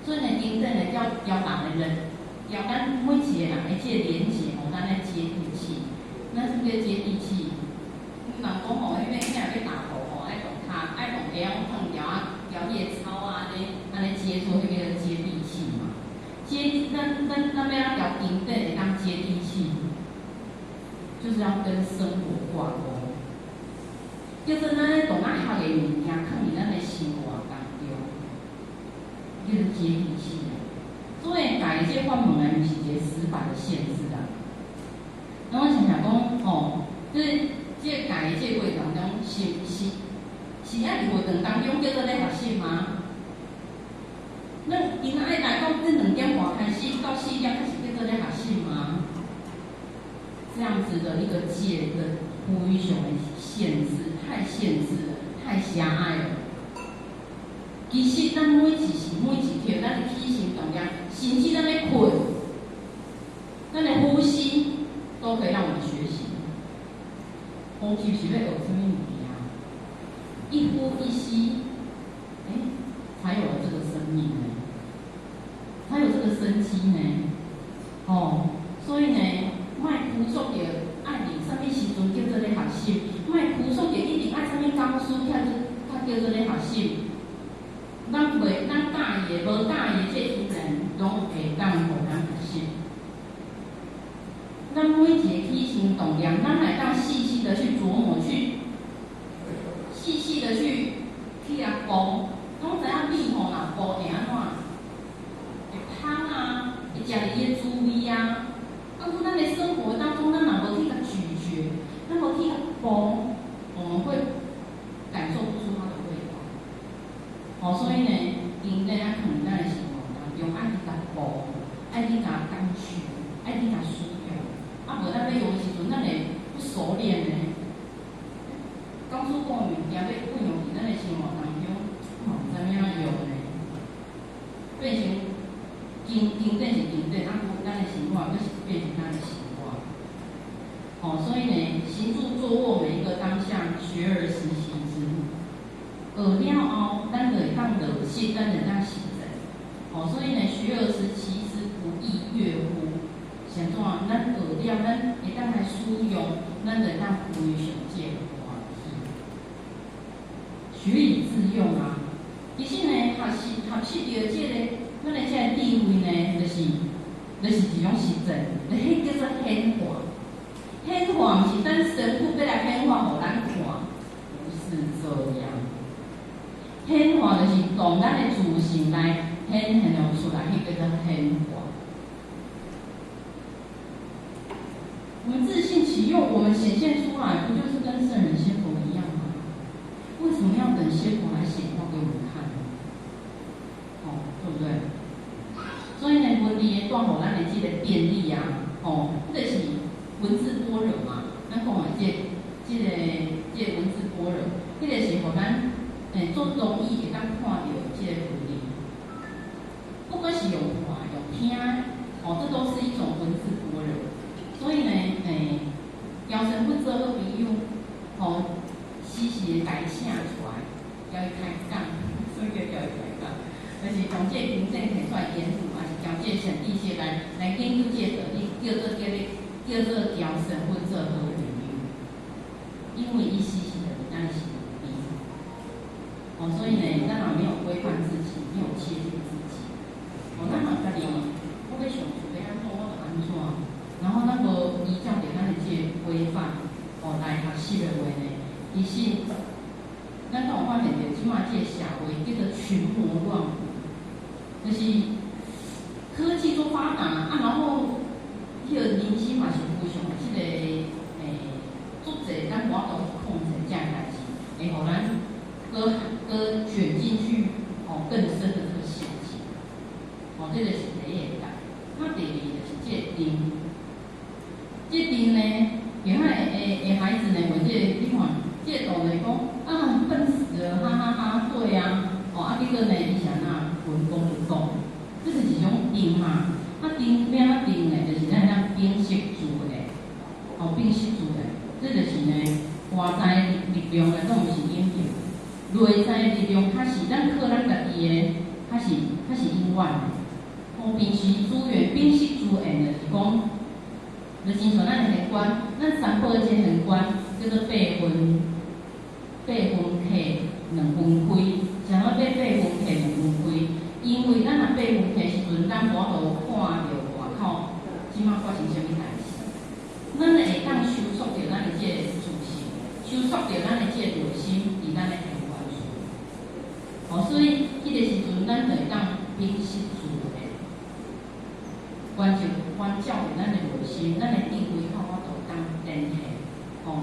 所以呢，真正的要达的人，要咱每一个人的这个连结咱来接地气。咱是不是接地气？人讲迄边囝要打头爱动脚，爱动鞋碰条叶草安尼接触，迄个接地气嘛。咱要聊顶顶会当接地气，就是要跟生活挂钩。叫做咱咧动咱会晓的物件，放伫咱的生活当中，叫做接地气。所以家己这法门呢，毋是一个死板的限制啊。那我想想讲，就是这家己这过程当中，是爱伫活动当中叫做咧学习吗？咱今仔日来讲，这2点半开始到4点开始叫做咧学习吗？这样子的一个戒的非常的限制，太限制了，太狭隘了。其实咱每一刻，咱的起心动念，甚至咱咧困，咱的呼吸，都可以让我们学习。呼吸是要学什么物件？一呼一吸，才有了这个生命呢，才有这个生机呢。所以呢，莫拘束着爱伫啥物时阵叫做咧学习，莫拘束着一定爱啥物工书才叫做咧学习。咱介意的、无介意的这诸人，拢会当互咱学习。咱每一个起心动念，咱来当细细的去琢磨，细细的去啊顾，拢知影你若顾会安怎？会芳啊，会食伊的滋味啊。在咱的生活当中，咱若无去甲咀嚼，咱无去甲顾，我们会感受不出它的味道。所以呢，应该咱放咱的生活当中，爱去甲顾，爱去甲感受，爱去甲使用。无咱要用的时阵，咱会不熟练呢。讲出讲的物件要运用伫咱的生活当中，毋知影用呢，变成经典是经典，咱的生活就是变成咱的习惯。所以呢，行住坐卧每一个当下，学而时习之。学了后，咱就会当落实，咱就当实践。所以呢，学而时习之，不亦乐乎？像怎啊？咱学了，咱会当来使用，咱就会当非常这个欢喜。学以致用啊！其实呢，学习着这个，咱的这个智慧呢，就是一种实践，迄叫做显化。显化毋是咱神父要来显化互咱看，不是这样。显化就是用咱的自信来显现出来，迄叫做显化。我们自信其用，我们显现出来，不就是跟圣人仙佛一样吗？为什么要等仙佛来显化给我们看呢？对不对？所以呢，文字的带互咱的这个便利啊，这是文字般若嘛。咱讲的这个文字般若，这个是互咱做容易会当看到这个文字，不管是用看用听，这都是一种文字般若。所以呢，交身份做好朋友，时时家己写出来，交伊开讲，所以叫伊开讲，就是从这凭证摕出来研读，还是从这神秘些来研究这道理，叫做交身份做好朋友，因为伊时时的咱是彼此。所以呢，咱若没有规范自己，没有切近自己，咱若家己我要上厝要安怎，我就安怎。然后咱无依照着咱的这规范，来学习的话呢，其实咱有发现着，即马这社会叫做群魔乱舞，就是科技做发达然后迄个人心嘛是非常即个足侪咱无法度去控制这样代志，会互咱搁卷进去更深的这个陷阱。这个是第一个。那第二就是这个定。这定呢，其他的孩子呢，问这个你看，这个道理讲笨死了，哈哈哈，对啊，结果呢，伊是安那文讲就讲，这就是一种定嘛。定要安怎定呢？就是咱丙烯住的，丙烯住的，这就是呢，外在力量呢，拢毋是引导，内在力量较是咱靠咱家己的，较是永远的。丙烯资源，丙烯资源就是讲。就亲像咱的玄关，咱三宝的这玄关叫做8分客2分开，像要8分客2分开，因为咱若8分客时阵，咱无法度看到外口即马发生啥物代志，咱会当收束着咱的这个自信，收束着咱的这个内心伫咱的内关处。所以迄个时阵，咱就会当平息自的，关照咱的内心，咱的智慧靠我都当顶起。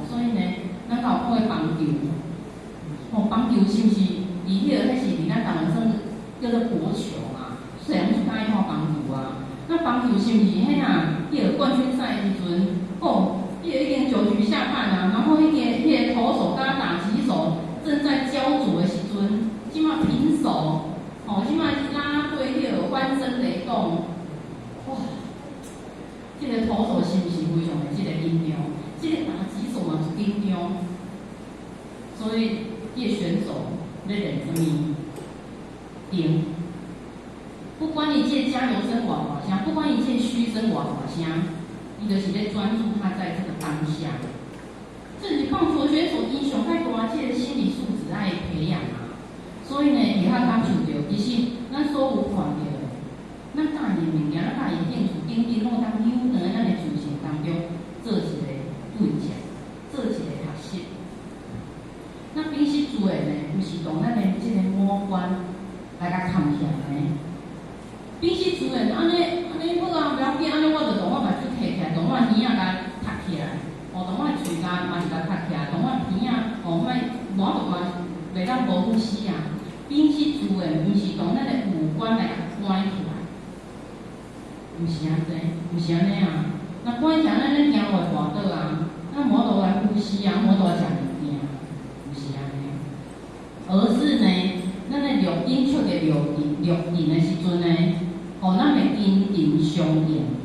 所以呢，咱有好的帮助，帮助是毋是？伫迄个迄是伫咱台湾算叫做国球嘛，虽然是介好帮助啊。那帮助是毋是迄啊？迄个冠军赛时阵，迄个已经9局下半啊，然后迄个投手跟打击手正在焦灼的时阵，即马平手，即马拉队迄个欢声雷动，哇！这个投手是毋是非常的这个紧张？这个打击手嘛是紧张，所以这个选手要练什么？定。不管伊这加油声偌大声，不管伊这嘘声偌大声，伊就是咧专注他在这个当下。这是棒球选手因上太大这个心理素质爱培养啊。所以呢，会较感受到，其实咱所有看到的，咱教伊物件，咱教伊顶厝顶顶落当有在咱的自信当中做一个对照，做一个学习。那平时做的呢，毋是当咱的这个五官来甲看起来呢。平时自然安尼好啊，不要紧，安尼我就当我目睭摕起来，当我耳仔甲凸起来，当我嘴甲嘛是甲凸起来，当我鼻仔莫我就嘛袂当无呼吸啊。平时自然毋是当咱的五官来甲关起来，毋是安尼，毋是安尼啊。那关起来，咱行路会滑倒啊，咱无法度来呼吸啊，无法度来食物件，毋是安尼。而是呢，咱的录音出的录音的时阵呢。咱会紧张相应，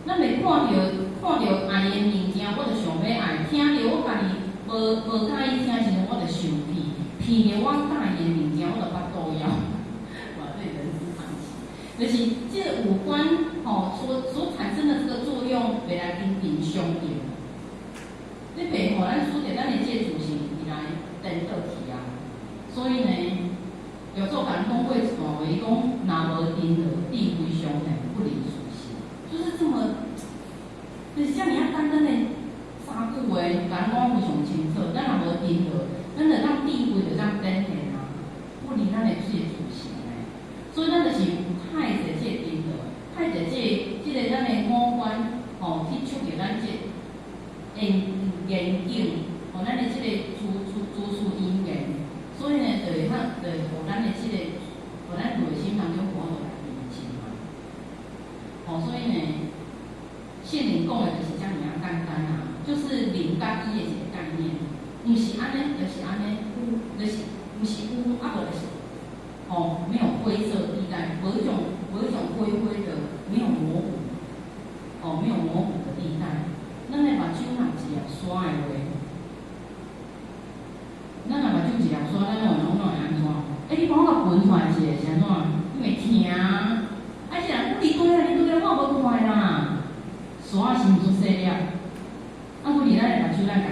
咱会看到爱的物件，我就想要爱；听到我家己无介意听时阵，我就生气；闻到我介意的物件，我就巴肚枵。哇，这人之常情。就是这个五官所产生的这个作用，袂来紧张相应。你袂互咱使着咱的这个自信伊来颠倒去啊。所以呢。有时候讲讲过一段话，伊讲若无定落，地非常平，不离初心，就是这么，就是像你要单单的三句话，讲非常清楚。咱若无定落，咱就让地非就让顶平啊，不离咱的这个初心诶。所以咱就是太者这个定落，太者这个咱的五官去触着咱这眼睛，咱的这个主事因缘。所以呢，就互咱的这个，互咱内心当中活落来平静嘛。所以呢，圣灵讲的就是这样简单啊，就是灵甲意的一个概念，毋是安尼，就是安尼，就是毋是有，啊无就是，没有灰色地带，无一种灰灰的，没有模糊，没有模糊的地带。咱的目睭若一粒沙的话。咱若目睭一粒沙，咱会安怎？你帮我甲分出来一个是安怎？因为疼啊！是啊，你对啊，我无看啦。沙是毋出细粒，我伫咱的目睭，咱甲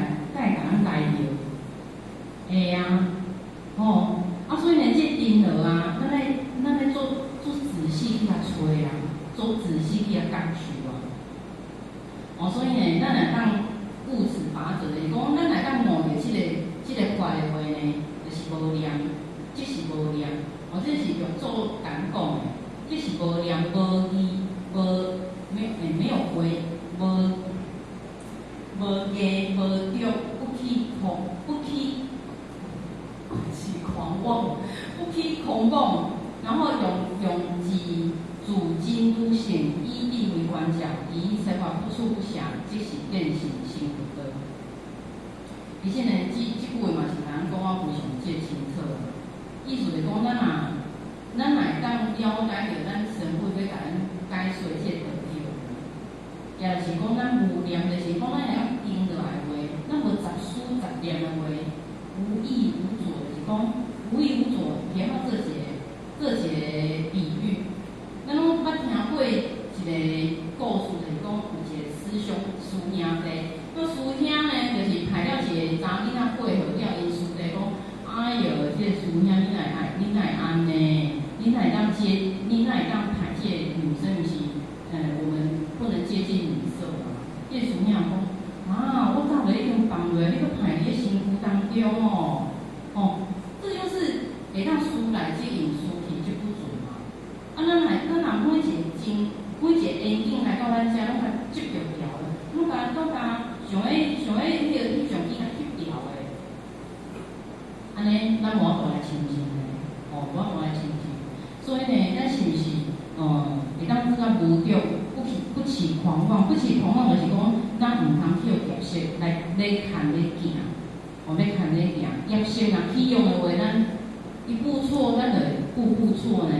咱呆着，会啊，所以呢，这定落啊，咱咧做仔细去甲吹啊，做仔细去甲感受啊。所以呢，咱来当顾此法则的，是讲咱来当摸着这个坏的话呢，就是无念，这是无念，这是用做敢讲的，这是无念、无义、没有回、无业、无着，狂妄，不去狂妄，然后用自今都显依定为关讲，以生法不处不暇，即是变形心不得。而且呢，这句话嘛是咱讲我非常介清楚，意思是讲咱来当了解着咱神父要甲咱解说这道理，也就是讲咱无念，就是讲咱会晓定落来话，咱无杂思杂念的话，无意无左，就是讲无意无左，偏好这个比喻。咱拢捌听过一个故事，就是讲有一个师兄弟，那师兄呢，就是派了一个查囡仔配合了因师弟讲，哎哟，这个师兄你哪会安呢？你哪会当派这个女生？是我们不能接近女色嘛？这个师兄讲，我早就已经放落，你搁派你个看咧行，要看咧行，业成若起用的话，咱一步错，咱就步步错呢。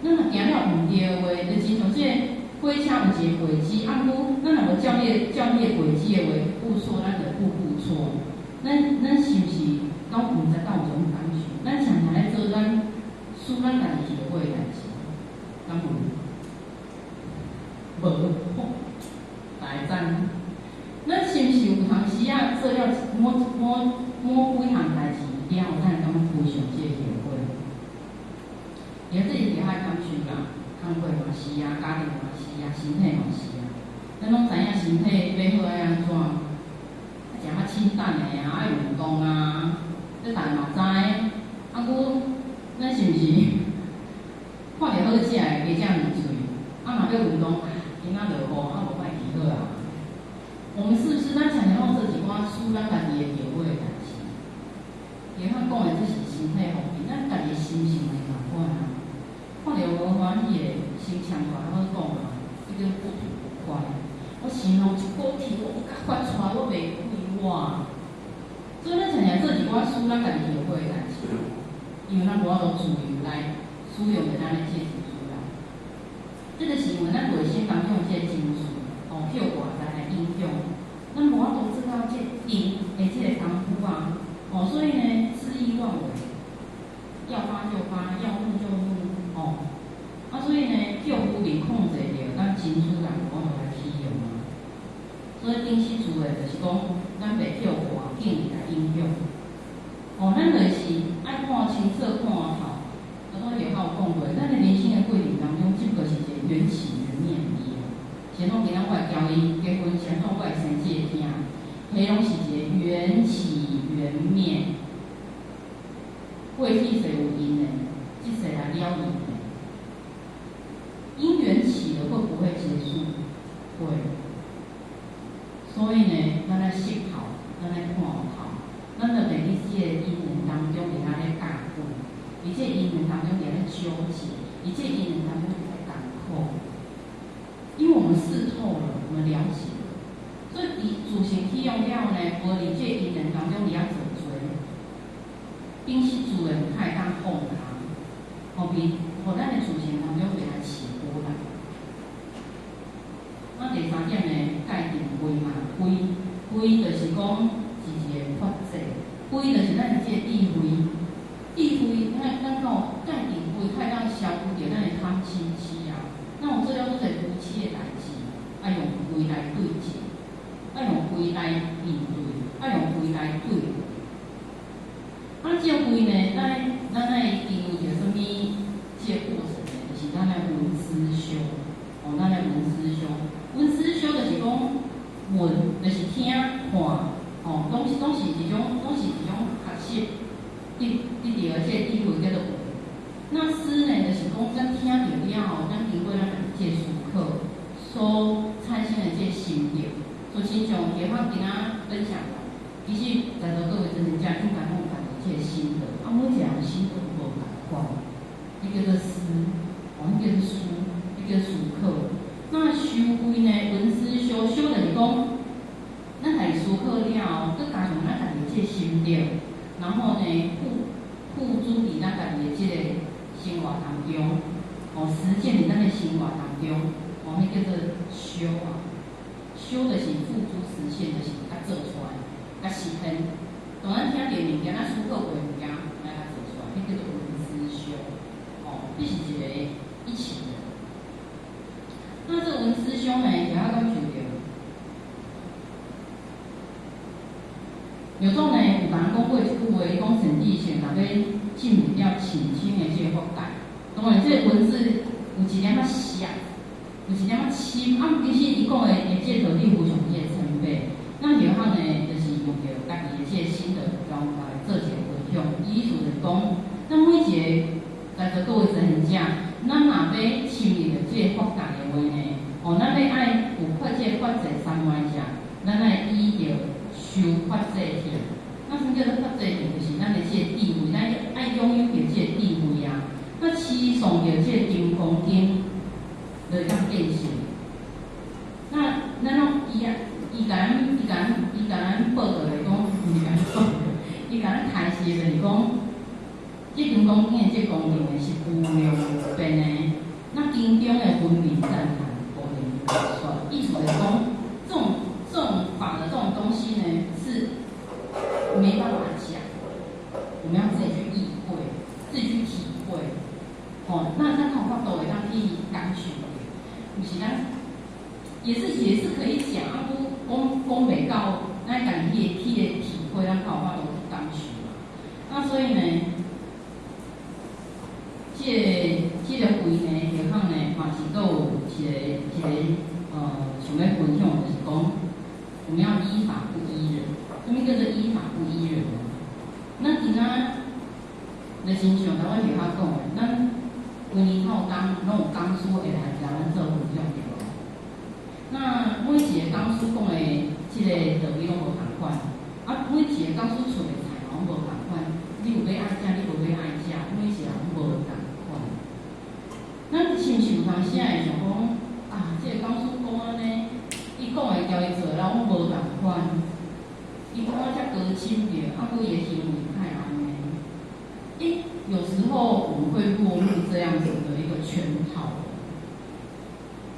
咱若行了毋对的话，就亲像这火车有一个轨迹，啊，毋咱若无照列轨迹的话，步错咱就步步错。咱是毋是敢毋知敢有种感受？咱常常咧做咱使咱家己后悔的代志，敢无？无，大赞。咱是毋是有当时啊做了某几项代志了后，咱感非常这后悔？而这是伫海感受啦，工课嘛是啊，家庭嘛是啊，身体嘛是啊。咱拢知影身体要好爱安怎？食较清淡的啊，爱运动啊，这大家嘛知。啊，咱是毋是看着好食的加食两嘴？啊，若要运动，今仔落雨，啊无歹去好啊。我们是不是咱常常拢做一寡使咱家己的后悔的代志？伊较讲的这是身体方面，咱家己的心情会共款啊。看着无欢喜的，心情大好讲啊，迄个不吐不快。我心内一股气，我甲发出来，我袂开我。所以咱常常做一寡使咱家己后悔的代志，因为咱无法度自由来使用着咱的这情绪啦。这个是因为咱内心当中的这情绪，哦，叫外在来影响，咱无法度知道这因的这个功夫啊，哦，所以呢，恣意妄为，要发就发，要怒就怒，哦，啊，所以呢，叫夫面控制着，咱情绪人无法度来使用啊。所以顶时做的就是讲，咱袂叫外境来影响。哦，咱就是爱看清楚看透。我也有讲过，咱的人生的过程当中，只不过是一个缘起缘灭而已。像讲今仔我会交伊结婚，像讲我会生这个囝，迄拢是一个缘起缘灭。过去是有因的，即世来了因的。因缘起了会不会结束？会。所以呢，咱来思考，咱来看透，咱就袂伫这个因缘当中，伫咱咧教训，伫这因缘当中伫咧纠结，伫这因缘当中伫咧感苦。因为我们识透了，我们了解了，所以伫自行起用了呢，无伫这因缘当中伫遐做做，并是自然太当放下，后边互咱的自行当中袂来起波澜。第三点呢，界定规嘛，规就是讲是一个法则，规就是咱的这个智慧，咱讲界定规，太当消除掉咱的贪嗔痴啊。咱有做了做者夫妻的代志，爱用规来对治，爱用规来面对，爱用规来对待。啊，这个规呢，咱来经历着什么这个过程呢？就是咱来闻思修，哦，咱来闻思修。闻思修就是讲，闻就是听看，哦，拢是一种学习，得到这个智慧叫做闻。那思呢，就是讲咱听着了后，咱经过咱这思考所产生的这心得，就亲像下方今仔分享的，其实在座各位真正家应该拢有家己这个心得，啊，每一个人心得无同款，迄叫做思，哦，迄叫做思，迄叫思考。那修规呢？闻思修，修就是讲，咱家己思考了后，佮加上咱家己这心得，然后呢，付诸伫咱家己的这个生活当中，哦，实践伫咱的生活当中，哦，迄叫做修啊。修就是付诸实现，就是甲做出来，甲实现。当咱听到物件，咱思考过物件，来甲做出来，迄叫做闻思修。哦，这是一个一起的。那这闻思修呢，也要感受到，有种呢，有人讲过一句话，伊讲神智性，若要进入了浅清的这个法界，当然这个文字有一点仔涩，有一点仔深，啊，其实伊讲的这个道理非常这个深白。那然后呢，就是用着家己的这个心得方法来做一个分享。意思就是讲，咱每一个在座各位神行者。咱若要深入着这个法界的话呢，哦，咱要爱有发这个法界三昧者，咱爱依着修法界体。那什么叫做法界体？就是咱的这个智慧，咱爱拥有着这个智慧啊。那持诵着这个金刚经，就当见性。那伊甲咱报道来讲，毋是甲咱报道，伊甲咱开示就是讲，即间公园即公园的是有量有变的，那经中的文明赞叹，无人说，意思就是讲，这种法的这种东西呢，是没办法讲，我们要自己去意会，自己去体会。哦，那看有法度会当去感受，毋是咱也是可以讲，啊，讲袂到，咱家己去体会，咱有法度去感受嘛。那所以呢，这个会呢，下项呢，嘛是都有一个想要分享，就是讲，我们要依法不依人。什么叫做依法不依人呢？咱今仔就亲像台湾下骹讲的，咱规年透工拢有讲师会来甲咱做分享对无？那每一个讲师讲的即个道理拢无同款，啊，每一个讲师出的菜拢无同款。你有要爱食，你无要爱食，每一个人无同款。咱亲像当时会想讲，啊，即个讲师讲安尼，伊讲的交伊做的拢无同款。伊讲我遮高深着，啊，佫伊的行为太安尼。有时候我们会落入这样子的一个圈套，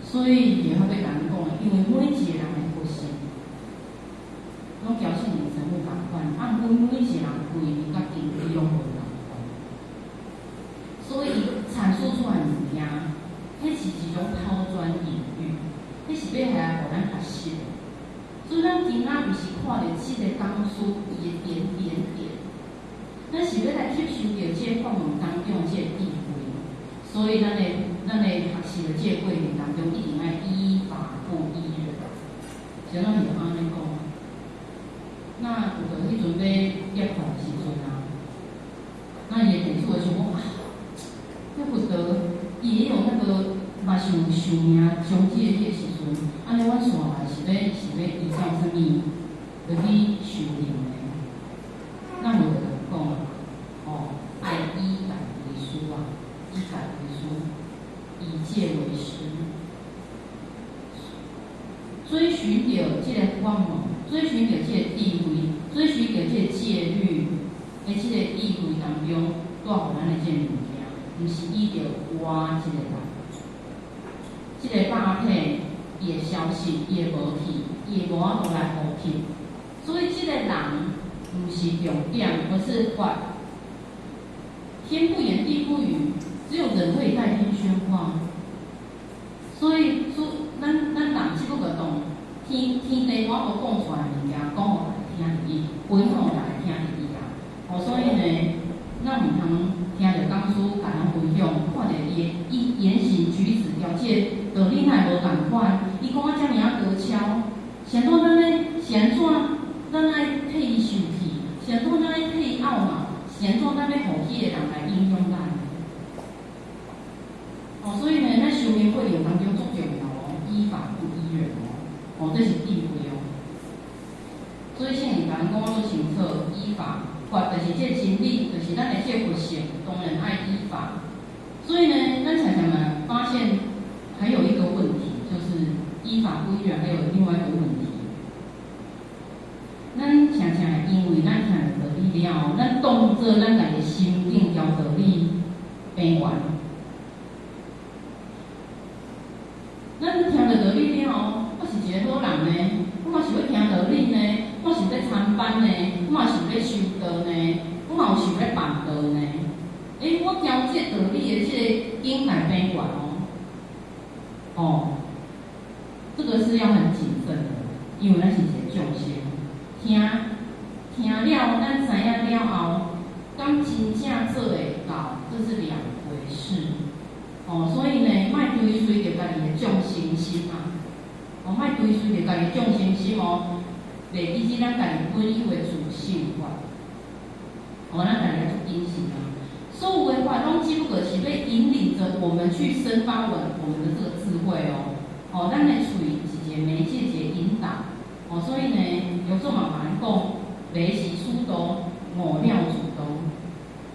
所以也会被人讲，因为每一个人的个性，拢表示你全部同款，啊，每一个人规面甲经历拢无同款，所以阐述出来物件，迄是一种抛砖引玉，迄是要来互咱学习的。所以咱今仔毋是看到即个讲师伊的点点点，咱是要来吸收到即个法门当中即个智慧。所以咱的学习的即个过程当中，一定要依法不依人。像咱是安尼讲，那有着迄阵要业课的时阵啊，那伊的弟子会想讲啊，那佛陀伊也有那个嘛想命上机的迄个时阵，安尼阮线来是要依照啥物，就去修行的。咱有着讲哦，爱依改为师啊，依改为师，以戒为师，追寻着即个法门，追寻着即个智慧，追寻着即个戒律的即个智慧当中，带互咱的即个物件，毋是依着我即个人。即个肉体伊会消失，伊会无去，伊会无法度来互去。所以即个人毋是重点，而是法。天不言，地不语，只有人可以代天宣化。所以咱人只不过懂天地我无讲出来物件，讲互大家听入去，分享互大家听入去啊。所以呢，咱毋通听着讲师甲咱分享，看着伊言行举止条件。道理乃无共款，伊讲啊遮尔啊高超，谁做咱爱替伊受气，谁做咱爱替伊懊恼，谁做咱要互迄个人来影响咱。所以呢，咱修行过程当中足重要哦，依法不依人哦，这是智慧哦。所以像你甲人讲，我做清楚依法，法就是这个真理，就是咱的这个佛性，当然爱依法。所以呢，咱常常呢发现。还有一个问题，就是依法不依人，还有另外一个问题。咱常常因为咱听了道理了，咱当作咱家己心顶条道理边缘。咱听了道理了，我是一个好人呢，我嘛是要听道理呢，我是要参班呢，我嘛是要修道呢，我嘛有想要办道呢。我交这道理的这个境界边缘这个是要很谨慎的，因为咱是一个众生，听了，咱知影了后，敢真正做会到，这是两回事。所以呢，莫追随着家己的众生心啊，莫追随着家己众生心袂记起咱家己本有的自性法。咱家己要做警醒啊，所有的法拢只不过是要引领着我们去生发我们的这个智慧咱的嘴是一个媒介，一个引导。所以呢，有时候嘛人讲，袂是师道，悟了自道。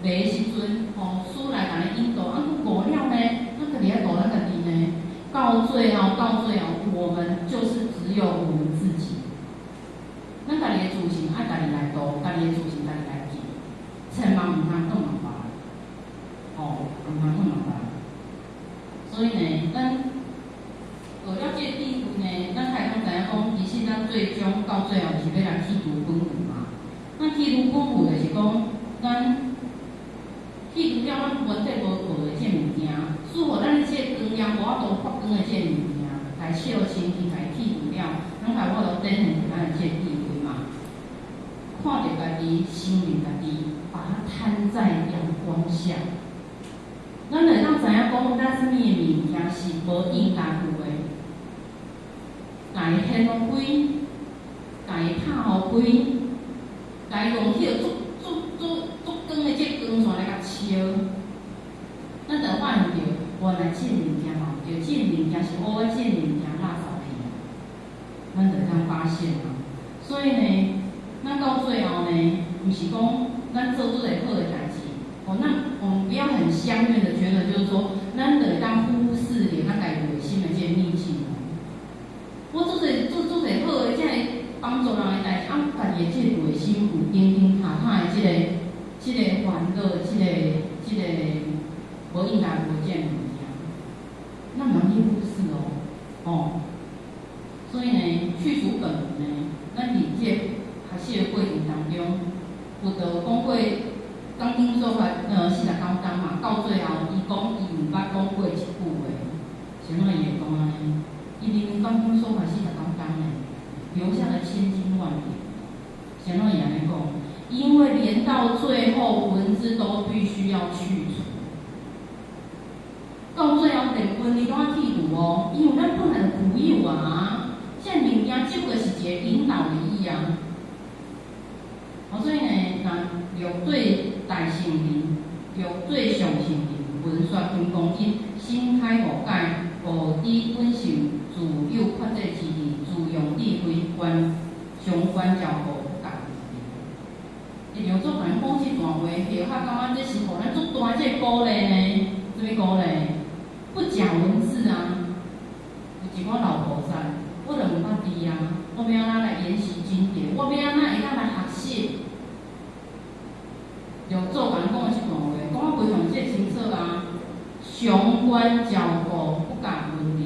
袂时阵，师来甲你引导，悟了呢，咱家己要导咱家己呢。到最后，我们就是只有我们自己，咱家己的自信爱家己来度，家己的自信家己来记，千万毋通讲人别人，毋通讲人别人。所以呢，咱学了这智慧呢，咱才会通知影讲，其实咱最终到最后是要来去除本有嘛。那去除本有就是讲，咱去除了咱原底无学的这物件，使互咱这光亮无法度发光的这物件，来笑清气来去除了，咱才有法度展现出咱的这智慧嘛。看着家己，承认家己，把它摊在阳光下。咱会当知影讲，咱什么物件是无应该有的，家己掀互开，家己拍互开，家己用迄个足光的这光线来甲烧，咱就发现着，原来这物件嘛有着，这物件是乌的，这物件垃圾去啊，咱就会当发现啊。所以呢，咱到最后呢，毋是讲咱做做个好的代志。我们不要很相怨的觉得，就是说，咱得当忽视了咱家己内心的这秘境。我做好的，才会帮助人的代志，家己的这内心有平平塌塌的这个烦恼，这个无应该无这物件，咱唔通去忽视哦。所以呢，去除本呢，咱伫这学习的过程当中，有着讲过。刚经做法49天嘛，到最后伊讲伊毋捌讲过一句话，什么伊会讲安尼？伊明明刚经做法49天呢，留下了千金万点。什么伊安尼讲？因为连到最后文字都必须要去除，到最后连文字都要去除哦，因为咱不能固有啊，这物件只不过是一个引导而已啊。所以呢，若对大圣人，若对上圣人，文说因公因，心开无解，无知本性，自有发这之理，自用智慧观，上观照顾不共一样做人讲这段话，许较感觉这是互咱足大这鼓励呢？什么鼓励？不假文字啊！有一寡老菩萨，我就毋捌字啊，我要安怎来研习经典？我要安怎会当来学习？就做人讲的一段话，讲非常这清楚啊。上观照顾不共文理，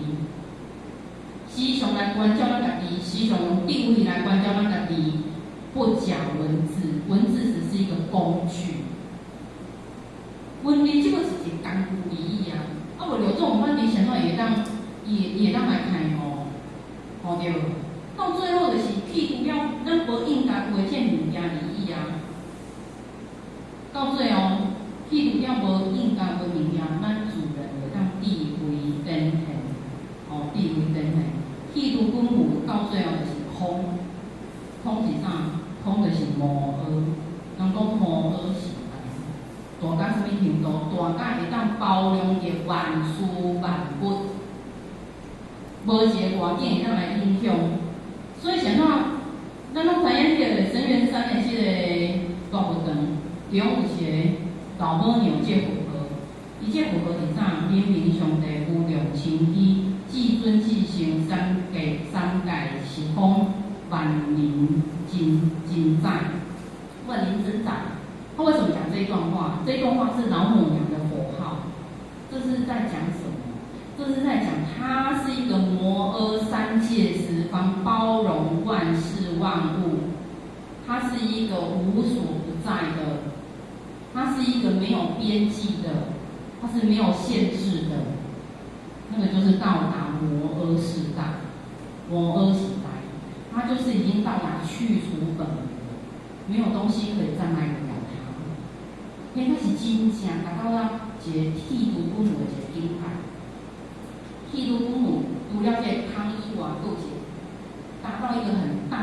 时常来关照咱家己，时常用智慧来关照咱家己，不假文字，文字只是一个工具。文理只不过是一个工具而已啊。无了这种问题，现在也会当来看哦对。到最后就是去除了咱无应该有的这物件而已啊。到最后，去除了无应该的物件，咱自然会当智慧展现，智慧展现。去除本有，到最后就是空，空是啥？空就是无我。人讲无我时代，大到什么程度？大到会当包容着万事万物，无一个外境会当来影响。所以现在，咱拢知影这个神元山的这个大佛堂。中有一个老母娘这佛号，伊这佛号是啥？明明上帝无量清虚，至尊至圣，三界时空，万灵真在，万灵真在。他为什么讲这一段话？这一段话是老母娘的佛号，这是在讲什么？这是在讲他是一个摩诃三界十方包容万事万物，他是一个无所不在的。它是一个没有边际的，它是没有限制的，那个就是到达摩诃时代，摩诃时代，它就是已经到达去除本了，没有东西可以障碍得了它。因为它是真正达到了一个剃度本有的一个境界，剃度本有除了这个空以外，还有一个达到一个很大，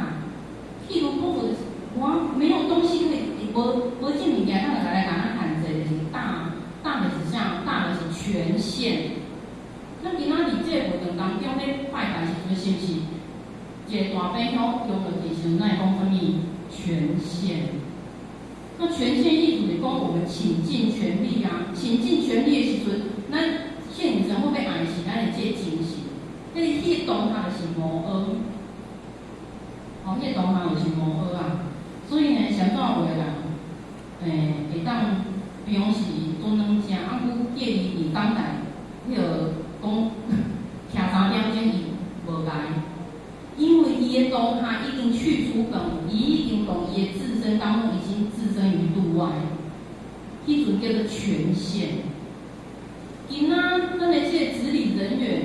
剃度本有的我没有东西可以。无这物件，咱就来甲咱限制，就是大的是啥？大的是权限。咱今仔日这个活动当中咧拜拜时阵，是毋是一个大伯晓用落去时阵，咱会讲啥物权限？那权限意思就是讲我们倾尽全力啊！倾尽全力的时阵，咱现实上会要爱是咱的这个精神，迄个当下就是无恶。迄迄个同行就是无学啊，所以呢，上早有的人，会当，比方是做软正，啊，佮建议伫当代，迄个讲徛3点钟伊无来，因为伊的当下已经去除本，伊已经从伊的自身当中已经置身于度外，迄阵叫做权限。今仔咱的这个执理人员，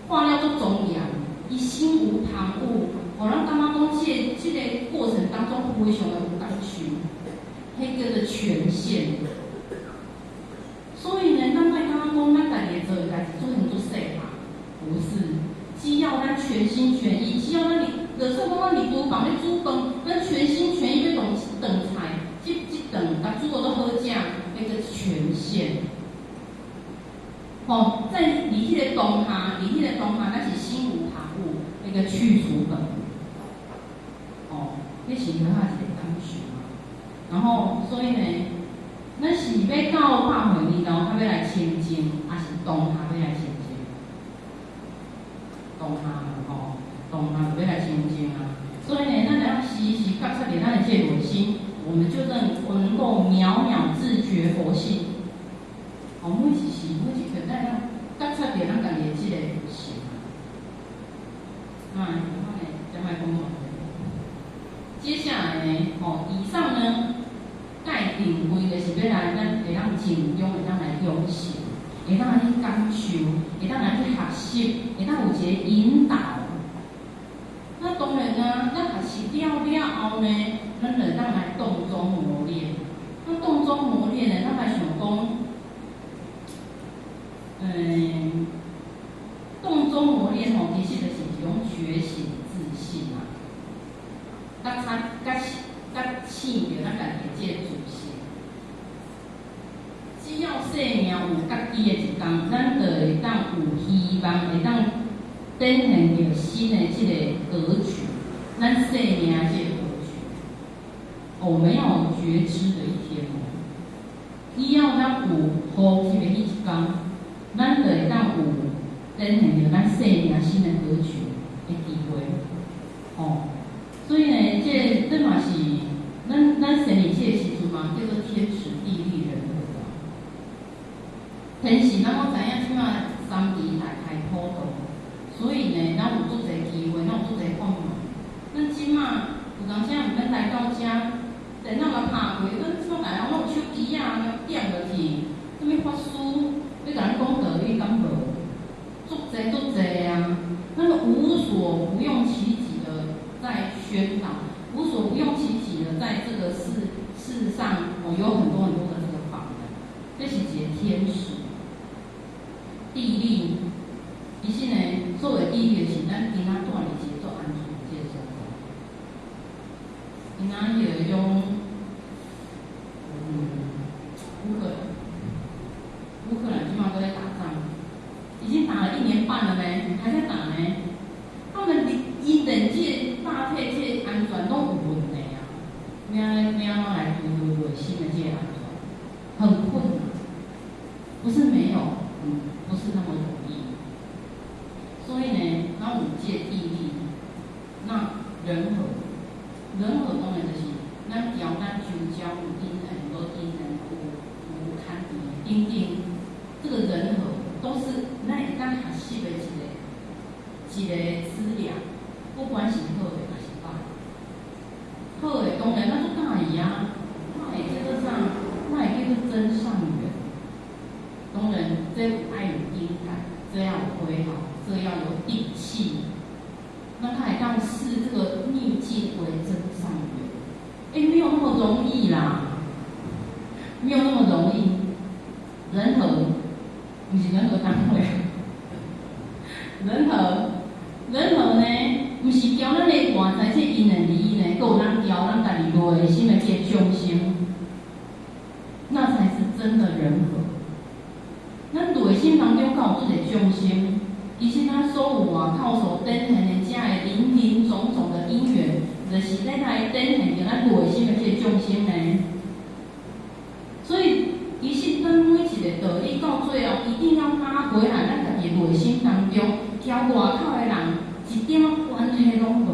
看了足庄严，伊心无旁骛，互咱感觉讲这个过程当中非常的有感受，迄叫做权限。所以呢，咱莫感觉讲咱家己做的代志做很做细嘛，不是。只要咱全心全意，只要咱就说讲咱伫厨房咧煮饭，咱全心全意要动一顿菜，这顿甲煮的都好食，那个权限。哦，在你迄个当下，咱是心无旁骛，那个去除本。哦，迄是咱下一个感受嘛。然后，所以呢，咱是要到百岁年头，才要来清净，还是当下要来清净？当下吼，当下就要来清净啊。所以呢，咱要时时觉察着咱的这内心，我们就能够秒秒自觉佛性。哦，每一刻咱觉察着咱家己的这个心。再卖讲完。接下来呢，以上呢，界定位就是要来咱会当静中，会当来用心，会当来去感受，会当来去学习，会当有一个引导。那当然啊，咱学习了后呢，咱就当来动中磨练。那动中磨练呢，咱来想讲。动中磨练其实就是一种觉醒自信啊，甲醒着咱家己这个自信。只要生命有家己的一天，咱就会当有希望，会当展现着新的这个格局，咱生命的这个格局。我们要有觉知的一天哦，只要咱有呼吸的迄一天。咱就会当有展现着咱生命新的格局的机会，所以呢，这嘛是咱生理这个时阵嘛，叫做天时地利人和啊。天时咱我知影即马3地大开普渡，所以呢，咱有足侪机会，咱有足侪看法。咱即马有当时毋免来到遮，电脑甲拍过，咱即马来人拢有手机啊，点落去，什物法师。要甲咱讲道理，敢无？足侪啊！那么无所不用其极的在宣导，无所不用其极的在这个世上，有很多的这个法门。这是一个天时、地利。其实呢，作为地利是咱今仔住伫一个做安全的这个所在。今仔有一种，乌克兰基本上都在打仗，已经打了1年半了呢，还在打呢。他们因人界大体这安全都有问题啊，要安怎来维新的这安全，很困难，不是没有，不是那么容易。所以呢，咱有这地利，那人和当然就是咱调咱聚焦有因缘，无因缘有堪比等。这个人和都是咱会当学习的一个资料，不管是好的还是歹。好的当然咱就介意啊，那会叫做啥？那会叫做真善缘。当然，这爱有因感，这要有回好，这要有底气。那他会当视这个逆境为真善缘。没有那么容易啦，没有那么容易。人和。不是人和单位，人和呢，不是交咱的外在这因缘利益呢，还有咱交咱家己内心的这众生，那才是真的人和。咱内心当中敢有这个众生，其实咱所有外口所展现的这个林林总总的因缘，就是在来展现着咱内心的这个众生呢。所以。其实，咱每一个道理到最后，一定要拿回来咱家己内心当中，交外口的人一点关系拢无。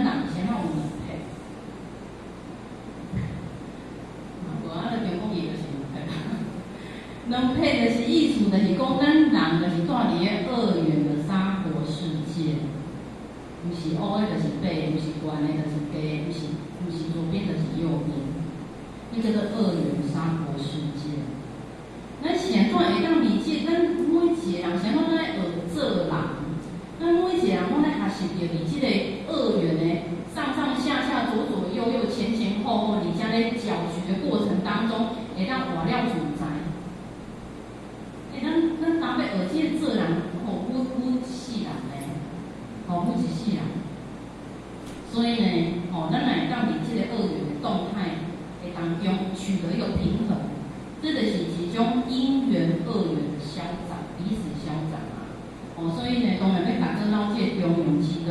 人先让有两配，无啊，咧中国语就是两配。两配就是意思，就是讲咱人就是住伫咧二元的三国世界，不是乌的，就是白，不是圆的，就是低，不是左边，就是右边。伊叫做二元三国世界。咱现在会当理解，咱每一个人现在咱在学做人，咱每一个人拢在学习着伫即个二元的上上下下、左左右右、前前后后，你将在搅局的过程当中，会当活了自在。咱当要学即个做人，阮世人咧，阮一世人，所以呢，咱来当伫即个二元的动态的当中取得一个平衡，这就是其中因缘二元的消长，彼此消长啊。所以呢，当然要达到即个中庸之道，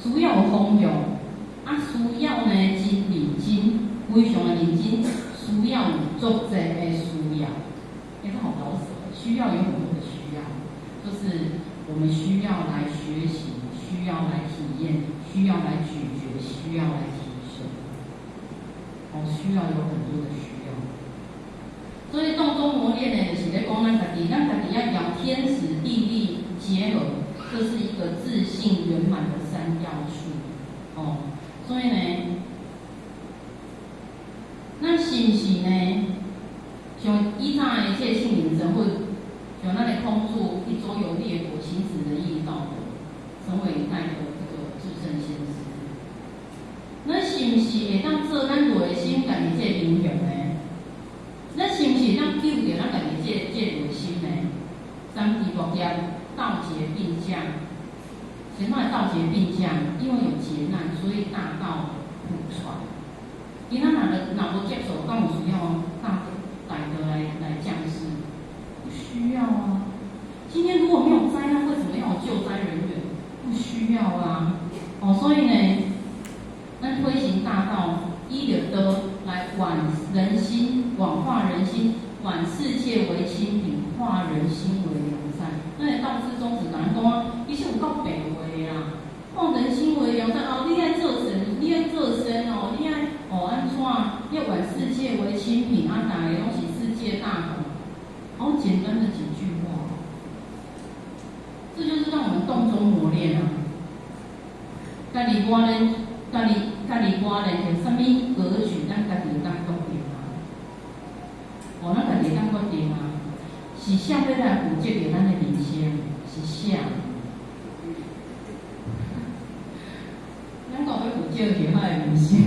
需要有方向，需要呢真认真，非常的认真，需要有足济的需要。这好老舍，需要有很多的需要，就是我们需要来学习，需要来体验，需要来咀嚼，需要来提升，需要有很多的需要。所以动中磨练呢，就是在讲咱家己要天时地利结合，这是一个自信圆满的三要素。所以呢，那是不是呢？像以前的这个庆龄神会，像咱的空注一周游列国行驶的义道的，成为代的这个至圣先师。那是不是会当做咱内心家己这个灵用呢？那是不是当救着咱家己这内心呢？三地国家道劫并降，前段道劫并降，因为有劫难，所以大道普传。因咱若无接受，敢有需要大德来降世？不需要啊。今天如果没有灾难，为什么要有救灾人员？不需要啊。所以呢，咱推行大道，依着德来挽人心，挽化人心，挽世界为清平，化人心为良善。咱的道之宗旨，咱讲，伊是有够白话啦。化人心为良善你爱做神，你爱做神你爱安怎？要挽世界为清平大家拢是世界大同，好简单的几句话，这就是让我们动中磨练啊。家己我咧，家己有啥物格局，咱家己当决定啊。咱家己当决定啊，是啥要来负责着咱的人生，是啥？咱讲要负责着咱的人生。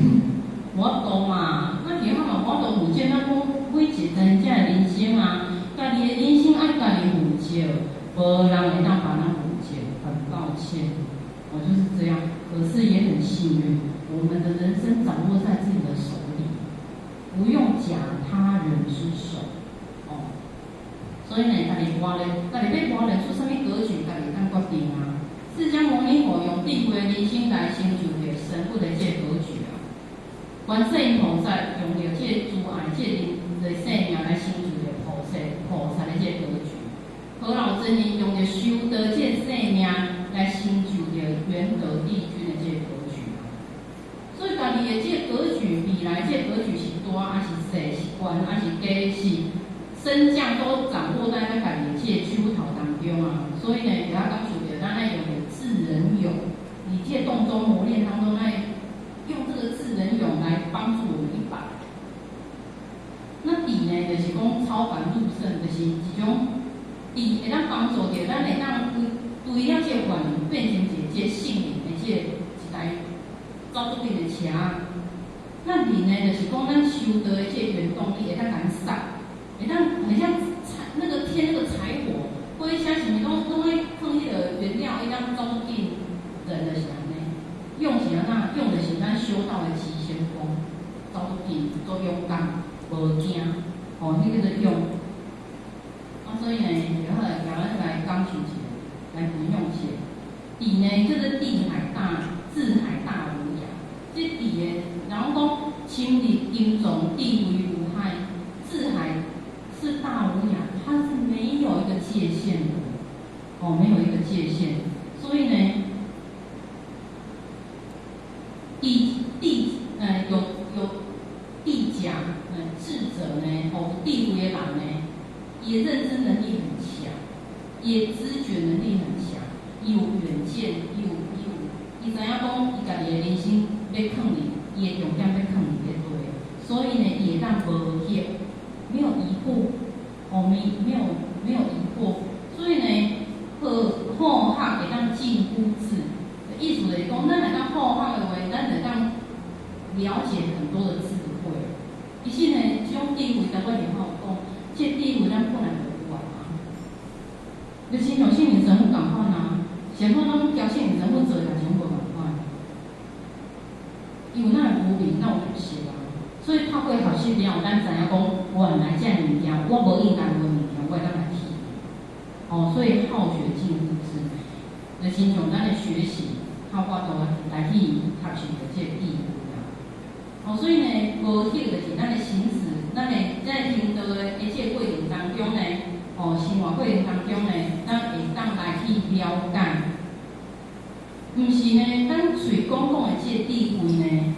我度嘛，那其他嘛，我度负责，咱讲每一个人的人生啊，家己的人生爱家己负责，无人会当帮咱负责。很抱歉，我就是这样。可是也很幸运，我们的人生掌握在自己的手里，不用假他人之手。所以呢，家己要磨练出什么格局，家己当决定啊。释迦牟尼佛用智慧人心来成就着神佛的这格局啊。观世音菩萨用着这诸爱这人生命来成就着菩萨的这格局。何老真人用着修德这生命来成就着圆德帝君的这格局啊。所以家己的这格局，未来这格局是大还是细，是悬还是低，是升降都掌握在咱家己的这手头当中啊。所以呢，给他讲述着咱爱用的智人勇，以这动中磨练当中爱用这个智人勇来帮助我们一把。那底呢，就是讲超凡入圣，就是一种底会当帮助着咱会当对了这愿灵变成一个性灵的这一台走出去的车。那底呢，就是讲咱修德的这原动力会当燃烧，会当很像那个添那个柴火，火车什么拢爱放迄个原料，会当走出去人的是安尼。用是安那？用的是咱修道的急先锋，走出去做勇敢，无惊，迄个用。所以呢，然后来讲述起来，来运用起来。地呢，就是地海大，智海大无涯。这地的，然后讲清理阴重，地为无害，智海是大无涯，它是没有一个界限的，没有一个界限。所以呢，有地甲，智者呢，有地位的人呢，伊认知能力很强，伊知觉能力很强，伊有远见，伊知影讲伊家己的人生要放哩，伊的重点要放哩咧对，所以呢，伊会当无怯，没有疑惑，没有疑惑，所以呢，好学会当近乎智，意思就是讲，咱会当好学的话，咱会当了解很多的智慧。其实呢，这种智慧，咱我以后讲，这智慧咱本来就有啊。就亲像圣灵神父共款啊，前方拢交圣灵神父做的全部共款。因为咱无明，咱有不识啊，所以透过学习了，咱知影讲，原来这物件，我无应该有的物件，我会当来去。所以好学近乎智，就亲像咱的学习，透过度来去学习着这智慧。所以呢，无晓就是咱的行驶，咱在行道的一切过程当中呢，生活过程当中呢，咱会当来去了解，毋是呢，咱嘴讲的这智慧呢，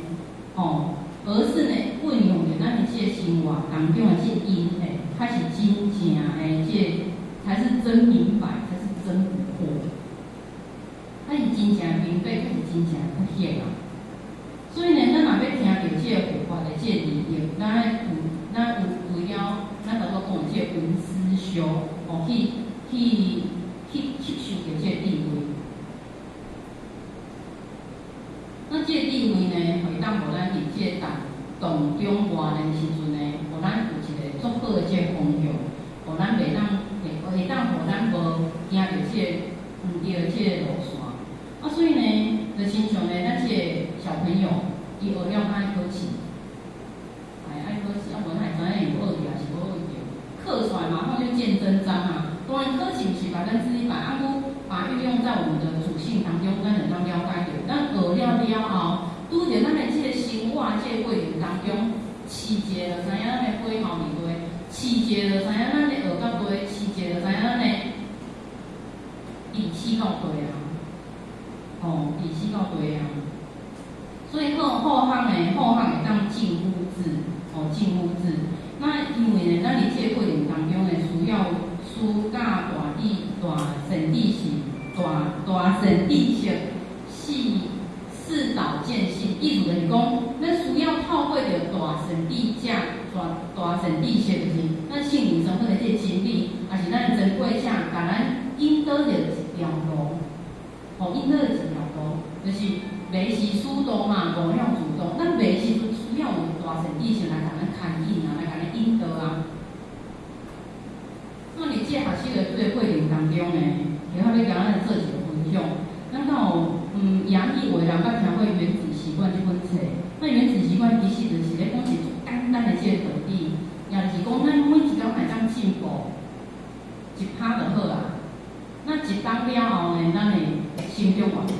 而是呢，运用着咱的这生活当中的这因才是真正的这，才是真明白，才是真不惑，才是真正明白，才是真正不晓啊。所以呢，咱若要听到这个佛法的这个理念，咱有为了咱头先讲的这个闻思修，去吸收着这个智慧。那这个智慧呢，会当互咱伫这当中活的时阵呢，互咱有一个足好的这个方向，互咱袂当会当互咱无行着这个毋对的这个路线。所以呢，就亲像呢，咱这个小朋友，伊学了爱考试，爱考试，无咱会知影伊有学着还是无学着。课出来马上就见真章啊！当然，考试毋是100%，不把运用在我们的属性当中，咱会当了解着。咱学了后，拄着咱的这个生活这个过程当中，试者就知影咱的背后伫对，试者就知影咱的学到对，试者就知影咱的理气到对啊。理气到对啊。所以好学会当近乎智，近乎智。那因为呢，咱伫这个过程当中呢，需要暑假大省地性，大省地性，视导见性。意思就是讲，咱需要透过着大省地性，就是咱圣灵神父的这个经历，也是咱的珍贵者，甲咱引导着一条路，引导着一条路，就是袂是主动嘛，无了主动。咱袂是需要有大神意识来甲咱牵引啊，来甲咱引导啊。那你这学习的这个过程当中呢，其他要甲咱做一个分享。咱敢有洋溢为人捌听过《原子习惯》这本册？那《原子习惯》其实就是咧讲一种简单的这个道理，也就是讲咱每一天来当进步1%就好啦。那1当了后呢，咱会成长偌济？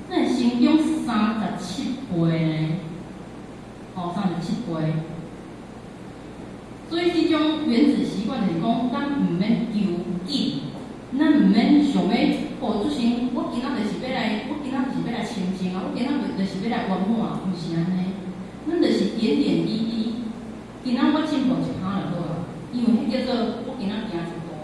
咱会成长37倍呢，37倍。所以这种原子习惯就是讲，咱毋免求紧，咱毋免想要，就是我今仔就是要来清净啊，我今仔就是要来圆满，毋是安尼。咱就是点点滴滴，今仔我进步1%就好啊，因为迄叫做我今仔行一步，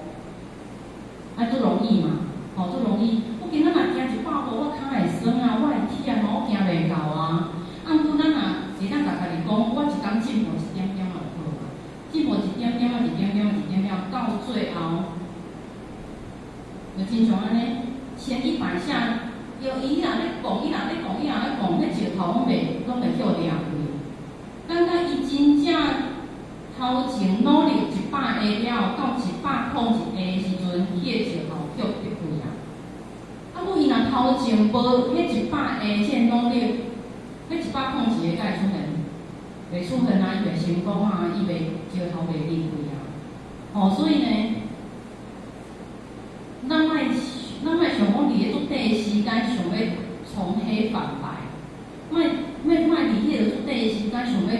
足容易嘛，足容易。我今仔若行100步，我骹会酸啊，我会忝啊，我行袂到啊。按拄咱若会当甲家己讲，我一天进步1点点就好啊，进步1点点到最后，就亲像安尼，前100下，伊若咧讲，迄石头拢袂跳掉去。等到伊真正头前努力100下了，到101下的时阵，迄个石头跳入去啊。不伊若头前无迄100下这努力，迄101下才会出现，袂出现啊，伊袂成功啊，伊袂石头袂离开啊。所以呢，咱莫想讲伫咧做短的时间想要从黑反白，莫伫迄个做短的时间想要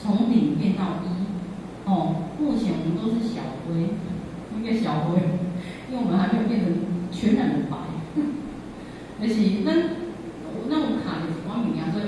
从0变到1。目前我们都是小灰，那个小灰，因为我们还没有变成全然的白。就是咱有卡就是我物件，所以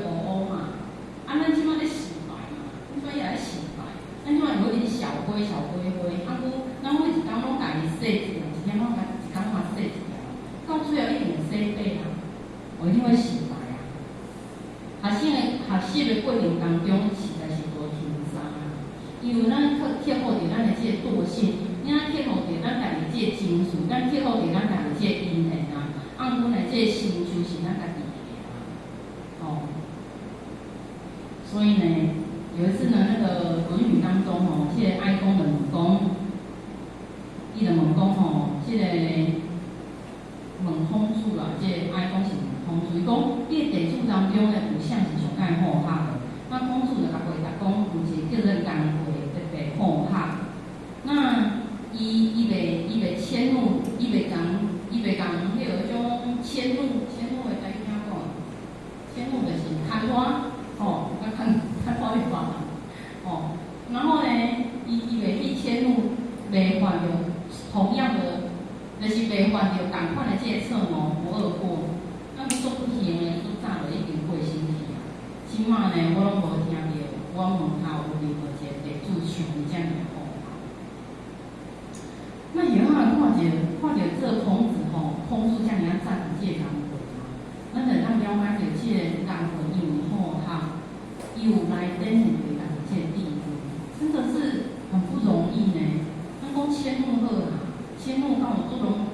习的过程当中，实在是无轻松啊。因为咱贴附着咱的这个惰性，咱贴附着咱家己这个情绪，咱贴附着咱家己这个因缘啊。按阮的这个心就是咱家己的哦。所以呢，有一次呢，那个《论语》当中哦，这个哀公的问讲，伊就问讲吼，这个问孔子啦，这个哀公是问孔子，伊讲你的弟子当中呢，有啥是上介好客的？那孔子就甲回答讲，有一个叫做颜回特别好客。那伊袂迁怒，伊袂讲迄个种迁怒的在怎讲？迁怒就是看我，吼，看我的话，哦。然后呢，伊袂去迁怒，袂犯着同样的，就是袂犯着同款的这个错误，无恶过。咱做不行的，做早就已经过身去啊。即马呢，我拢无听到，我门口有任何一个弟子像伊这样好。那以后看着这个孔子吼，孔子这样赞这个颜回啊，咱就当了解着这个颜回伊有好客，伊有来展现为咱这个地位，真的是很不容易呢。咱讲迁怒好啦，迁怒敢有做容？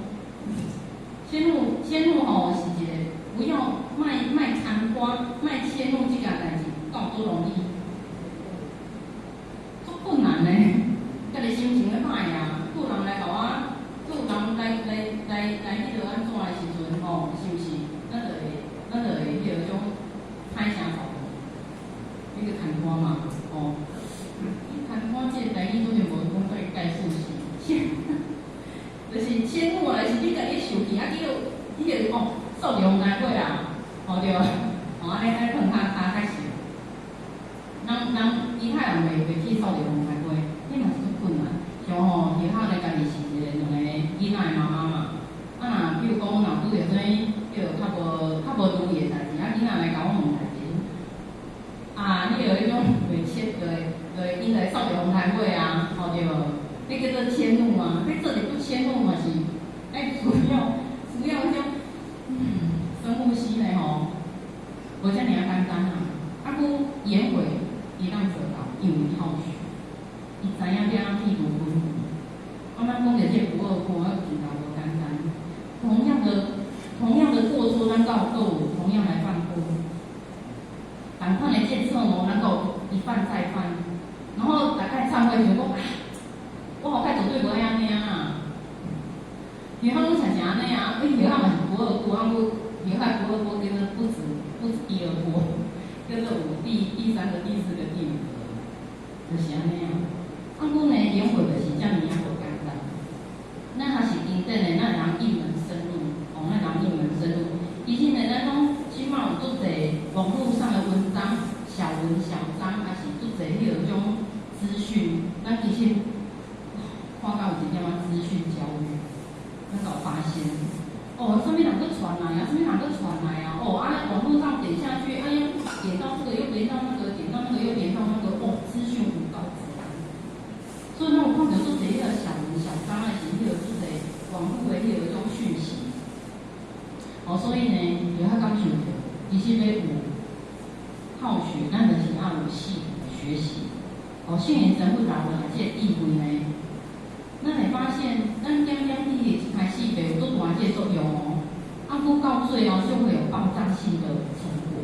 迁怒吼是一个不要卖贪官、卖迁怒这件代志，敢有做容易？足困难呢，家己心情咧歹啊。有人来甲我，有人来迄个安怎的时阵吼，是毋是？咱就会迄个种歹声吵，迄个牵拖嘛，哦，牵拖这个台语做阵无讲对解释是，就是迁怒啊，是你家己受气啊，迄个哦，受着风台过啦，哦对，哦安尼爱碰骹开始，人其他人袂去受着风台过，迄嘛是足困难。像吼，其他咧家己是一个两个囡仔的妈妈嘛，啊若比如讲，若拄着啥物叫较无如意的代志，啊囡仔来甲我问代志，啊你有迄种袂切，就因来受着风台尾啊，吼对无？迄叫做迁怒嘛，迄做一不迁怒嘛是，爱需要迄种深呼吸咧吼，无遮尔啊简单啊。啊，不颜回伊当做到，因为好学。伊知影怎样去如分离，啊，咱讲着这不二过，啊，其实无简单。同样的过错，咱敢有同样来犯过？同款的这错误，咱有一犯再犯，然后大概忏悔就讲，我后摆绝对无爱安尼啊。以后拢常常安尼啊，以后嘛是不二过，啊，以后不二过叫做不止第二过，叫做有第三个、第四个、第五个，就是安尼啊。啊，阮呢颜回就是遮尔啊无简单，咱还是真正的，咱人一门深入，哦，咱人一门深入。以前呢，咱讲即马有足侪网络上的文章、小文小章，还是足侪迄种资讯，咱其实看到有一点仔资讯焦虑，咱有发现，哦，什么人搁传来啊？什么人搁传来啊？哦，啊，网络上点下去，哎呀，点到这个又连到那个，点到那个又连到那个，哦，资讯很高。所以，我看到做这个小文小章的是迄个做者网络的迄个种讯息，哦，所以呢，有较感受着，其实要有好学，咱就是要有系统的学习。哦，训练神父达到这个地位呢，咱会发现，咱点点滴滴一开始袂有足大这个作用哦，啊，不到最后就会有爆炸性的成果。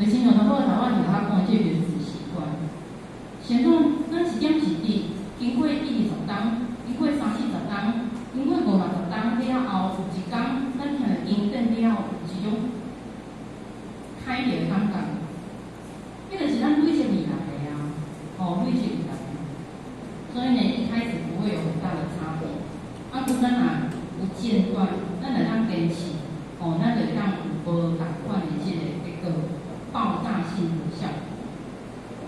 就亲像头仔是甲我讲这原子习惯，先讲咱一点一滴。经过1、20天，经过30、40天，经过50、60天了后，有一天，咱听着音转了后，有一种开裂的感觉。迄就是咱累积而来的啊，哦，累积而来的。所以呢，一开始不会有很大的差别。啊，不咱若有间断，咱就当坚持，哦，咱就当有无同款的这个结果，爆炸性的效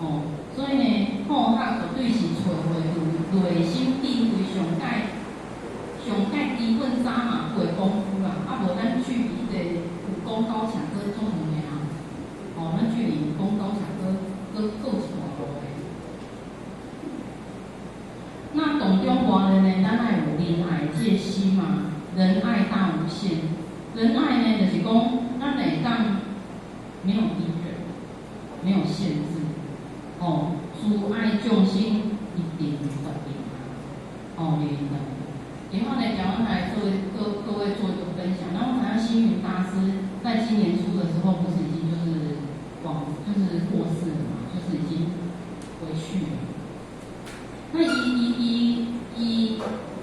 果，哦。所以呢，好客绝对是找回内心智慧上界基本三嘛会功夫啦，啊无咱距离迄个武功高强搁做远的啊，哦，咱距离武功高强搁一段路的。那懂中华人呢，咱爱有仁爱这个心嘛，仁爱大无限。仁爱呢，就是讲咱会当没有敌人。没有限制。哦，主爱众生一定得赢啊！哦，一定得赢。然后呢，讲完来各位做一个分享。然后好像星云大师在今年初的时候，不是已经就是过世了嘛，就是已经回去了。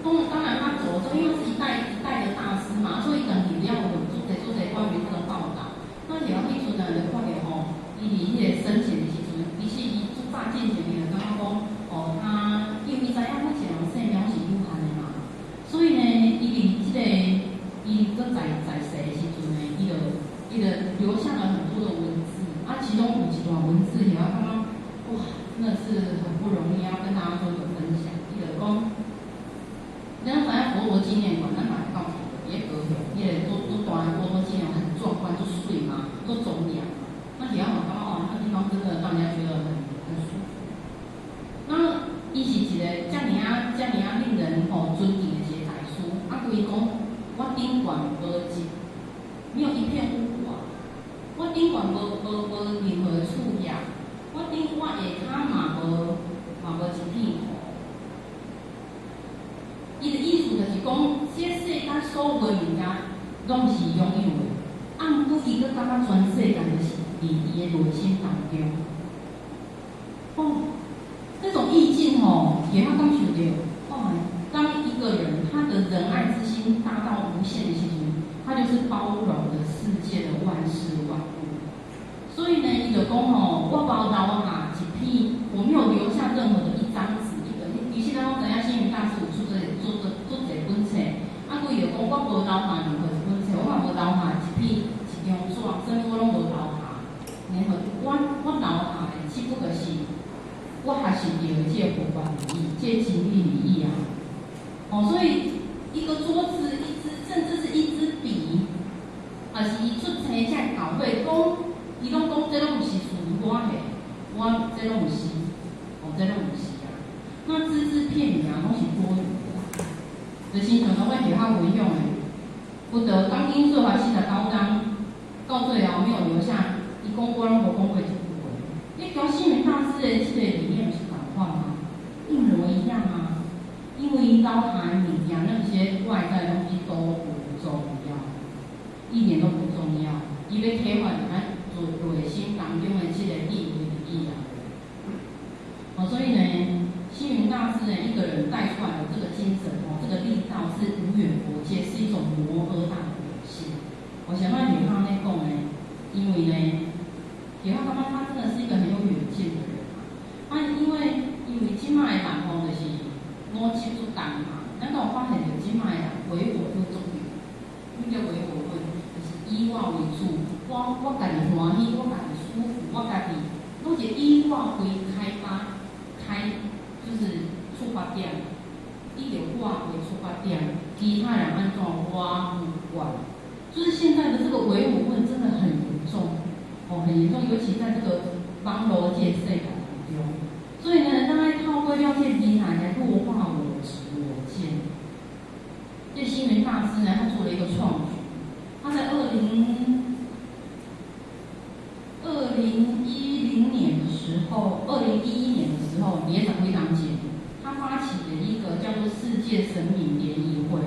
那当然他走了之后，因为是一代一代的大师嘛，所以等于要我们做这关于他的报道。那然后迄阵啊，就看到吼，伊伫迄个生前的时阵，其实伊出发进前，伊就感觉讲，哦，他因为伊知影目前人生命是有限的嘛，所以呢，伊伫这个伊搁在世的时阵呢，伊就留下了很多的文字，啊，其中有一段文字，也要刚刚，哇，真的是很不容易，要跟大家做一个分享。伊就讲。咱知影佛陀纪念馆，咱嘛会到去，伊个高雄，伊个都大的佛陀纪念馆很壮观，都水嘛，都庄严嘛。那底下嘛，感觉哦，那地方真的让人家觉得很舒服。那伊是一个遮尔啊令人尊敬的一个大师，啊，规讲我顶馆没有一片污垢，我顶馆无任何的触芽，我下骹嘛无一片土。伊的意思就是讲，这世间所有的物件拢是拥有的，啊，毋过伊搁感觉全世界就是伫伊的内心当中。哦，这种意境吼，也要感受到，哦，当一个人他的仁爱之心达到无限的时候，他就是包容了世界的万事万物。所以呢，伊就讲吼，我包留下一片，我没有留下任何的一张纸，其实咱讲知影星云大师有做一本册，啊，伊就讲我无留下任何一本册，我嘛无留下一张纸，甚物我拢无留下。然后我留下的只不过是我学习到的这个佛法礼义，这个经义礼义啊。哦，所以一个桌子、甚至是一支笔，啊是伊出册这稿会讲，伊拢讲这拢毋是属于我的，我这拢毋是，哦，这拢毋是啊。那只片语啊，拢是多余的。就亲像我写他文用的，不得当今做法系的高章，到最后没有留下，伊讲我拢无讲过一句话。你跟星云大师的这个理念是同款吗？一模一样啊。因为伊留下的物件，那些外在的东西都不重要，一点都不重要。伊要体会咱内心当中的这个意义啊。哦，所以呢。星云大师呢，一个人带出来的这个精神哦，这个力道是无远佛界，是一种摩诃大的表现。我想到女方在讲呢，因为呢，女方感觉他真的是一个很有远见的人啊。因为今麦的人吼，就是五七主党嘛，咱有发现着今麦的人唯我论重要，什么叫唯我论？就是以我为主，我家己欢喜，我家己舒服，我家己拢是以我为就是出发点，以我为出发点，其他人安怎我不管。就是现在的这个唯我论真的很严重，哦，很严重，尤其在这个网络界世界当中。所以呢，大家透过了解平台来弱化我执我见。这星云大师呢，他做了一个创举，他在2010年的时候，2011年的时候，联长会长节，他发起了一个叫做世界神明联谊会。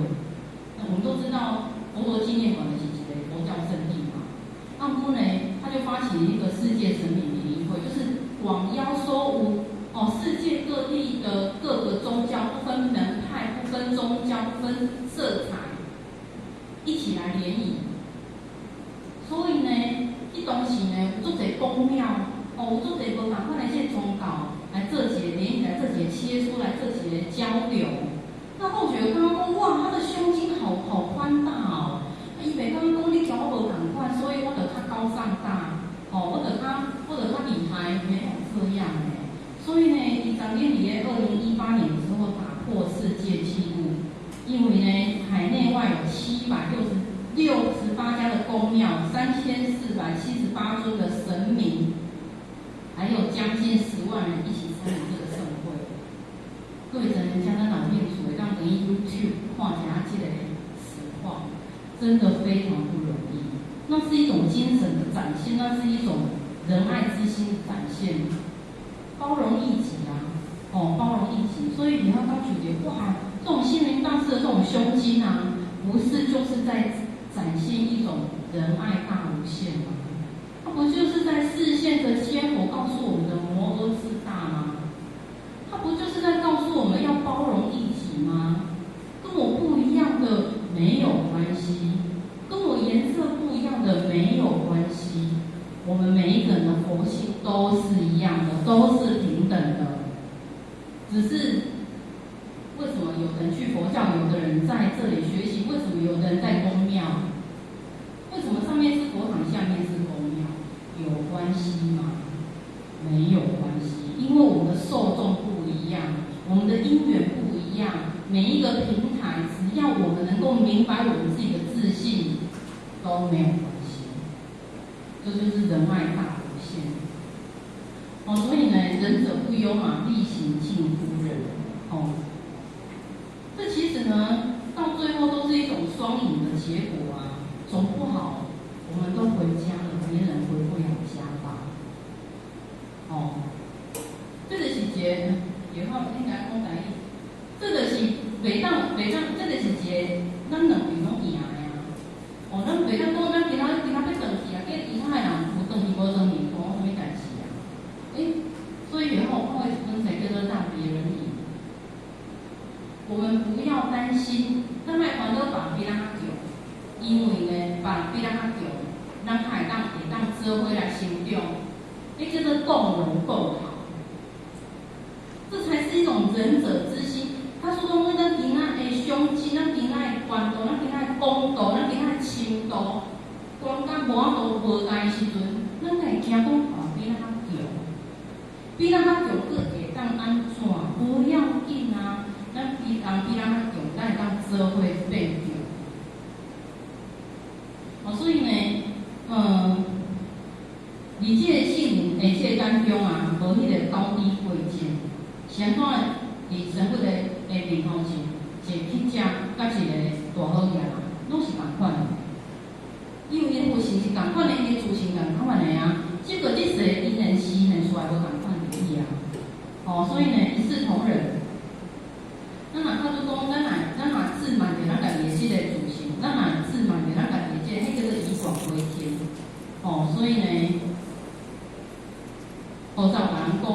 那我们都知道，佛陀纪念馆的是一个佛教圣地嘛。那么呢，他就发起了一个世界神明联谊会，就是广邀所有世界各地的各个宗教，不分门派，不分宗教，不分色彩，一起来联谊。所以呢，这东西呢，有足侪公庙，有足侪无同款的这宗教来做一个联谊，来做一个切磋，来做一个交流。那或许有刚刚讲，哇，他的胸襟好宽大哦。伊袂讲讲你跟我无同款，所以我就较高尚大，我就较厉害，没有这样诶。所以呢，伊昨天伫2018年的时候打破世界纪录，因为呢，海内外有768家的宫庙，3478尊的神明，还有将近10万人一起参与这个盛会。各位人家的老面处，让等于 YouTube 看一下这个实况，真的非常不容易。那是一种精神的展现，那是一种仁爱之心展现，包容异己啊，包容异己。所以你要当主角，哇，这种心灵大师的这种胸襟啊，不是就是在展现一种仁爱大无限吗？它不就是在示现着仙佛告诉我们的摩诃自大吗？它不就是在告诉我们要包容异己吗？跟我不一样的没有关系，跟我颜色不一样的没有关系，我们每一个人的佛性都是一样的，都是平等的。只是为什么有人去佛教，有的人在这里学习？为什么有的人在宫庙？为什么上面是佛堂，下面是宫庙？有关系吗？没有关系，因为我们的受众不一样，我们的因缘不一样。每一个平台，只要我们能够明白我们自己的自信，都没有关系。这就是仁爱大无限。所以呢，仁者不忧嘛，力行尽夫人。这其实呢，到最后都是一种双赢的结果啊。总不好，我们都回家了，别人回不了家吧？这个是一个，有话应该讲台语，这个是袂当，这个是一个咱两边拢赢的啊。咱袂当讲咱今仔要转去啊，计其他的人有转去无转去，关我什么代志啊？所以看过一本书叫做《让别人赢》。我们不要担心，咱卖烦恼别比咱较强，因为呢，别比咱较强，咱会当做伙来成长。叫做共荣共好，这才是一种仁者之心。他说讲，咱今仔的胸襟，咱今仔的关度，咱今仔的公道，咱今仔的深度，关到无法度无爱的时阵，咱会惊讲比咱较强，比咱较强，佫会当安怎？无要紧啊，咱比咱较强，咱会当做伙变强。所以呢，而这个性命的这个当中啊，无迄个高低贵贱，相反，伫生活的面方上，一个乞食甲一个大好业，拢是同款的。因为因佛性是同款的，因自性同款的啊，只不过这世因缘时缘出来无同款而已啊。所以呢，一视同仁。咱若靠做讲，咱若自满着咱家己的这个自性，咱若自满着咱家己的这个，迄叫做以广为天。所以呢。佛教人讲，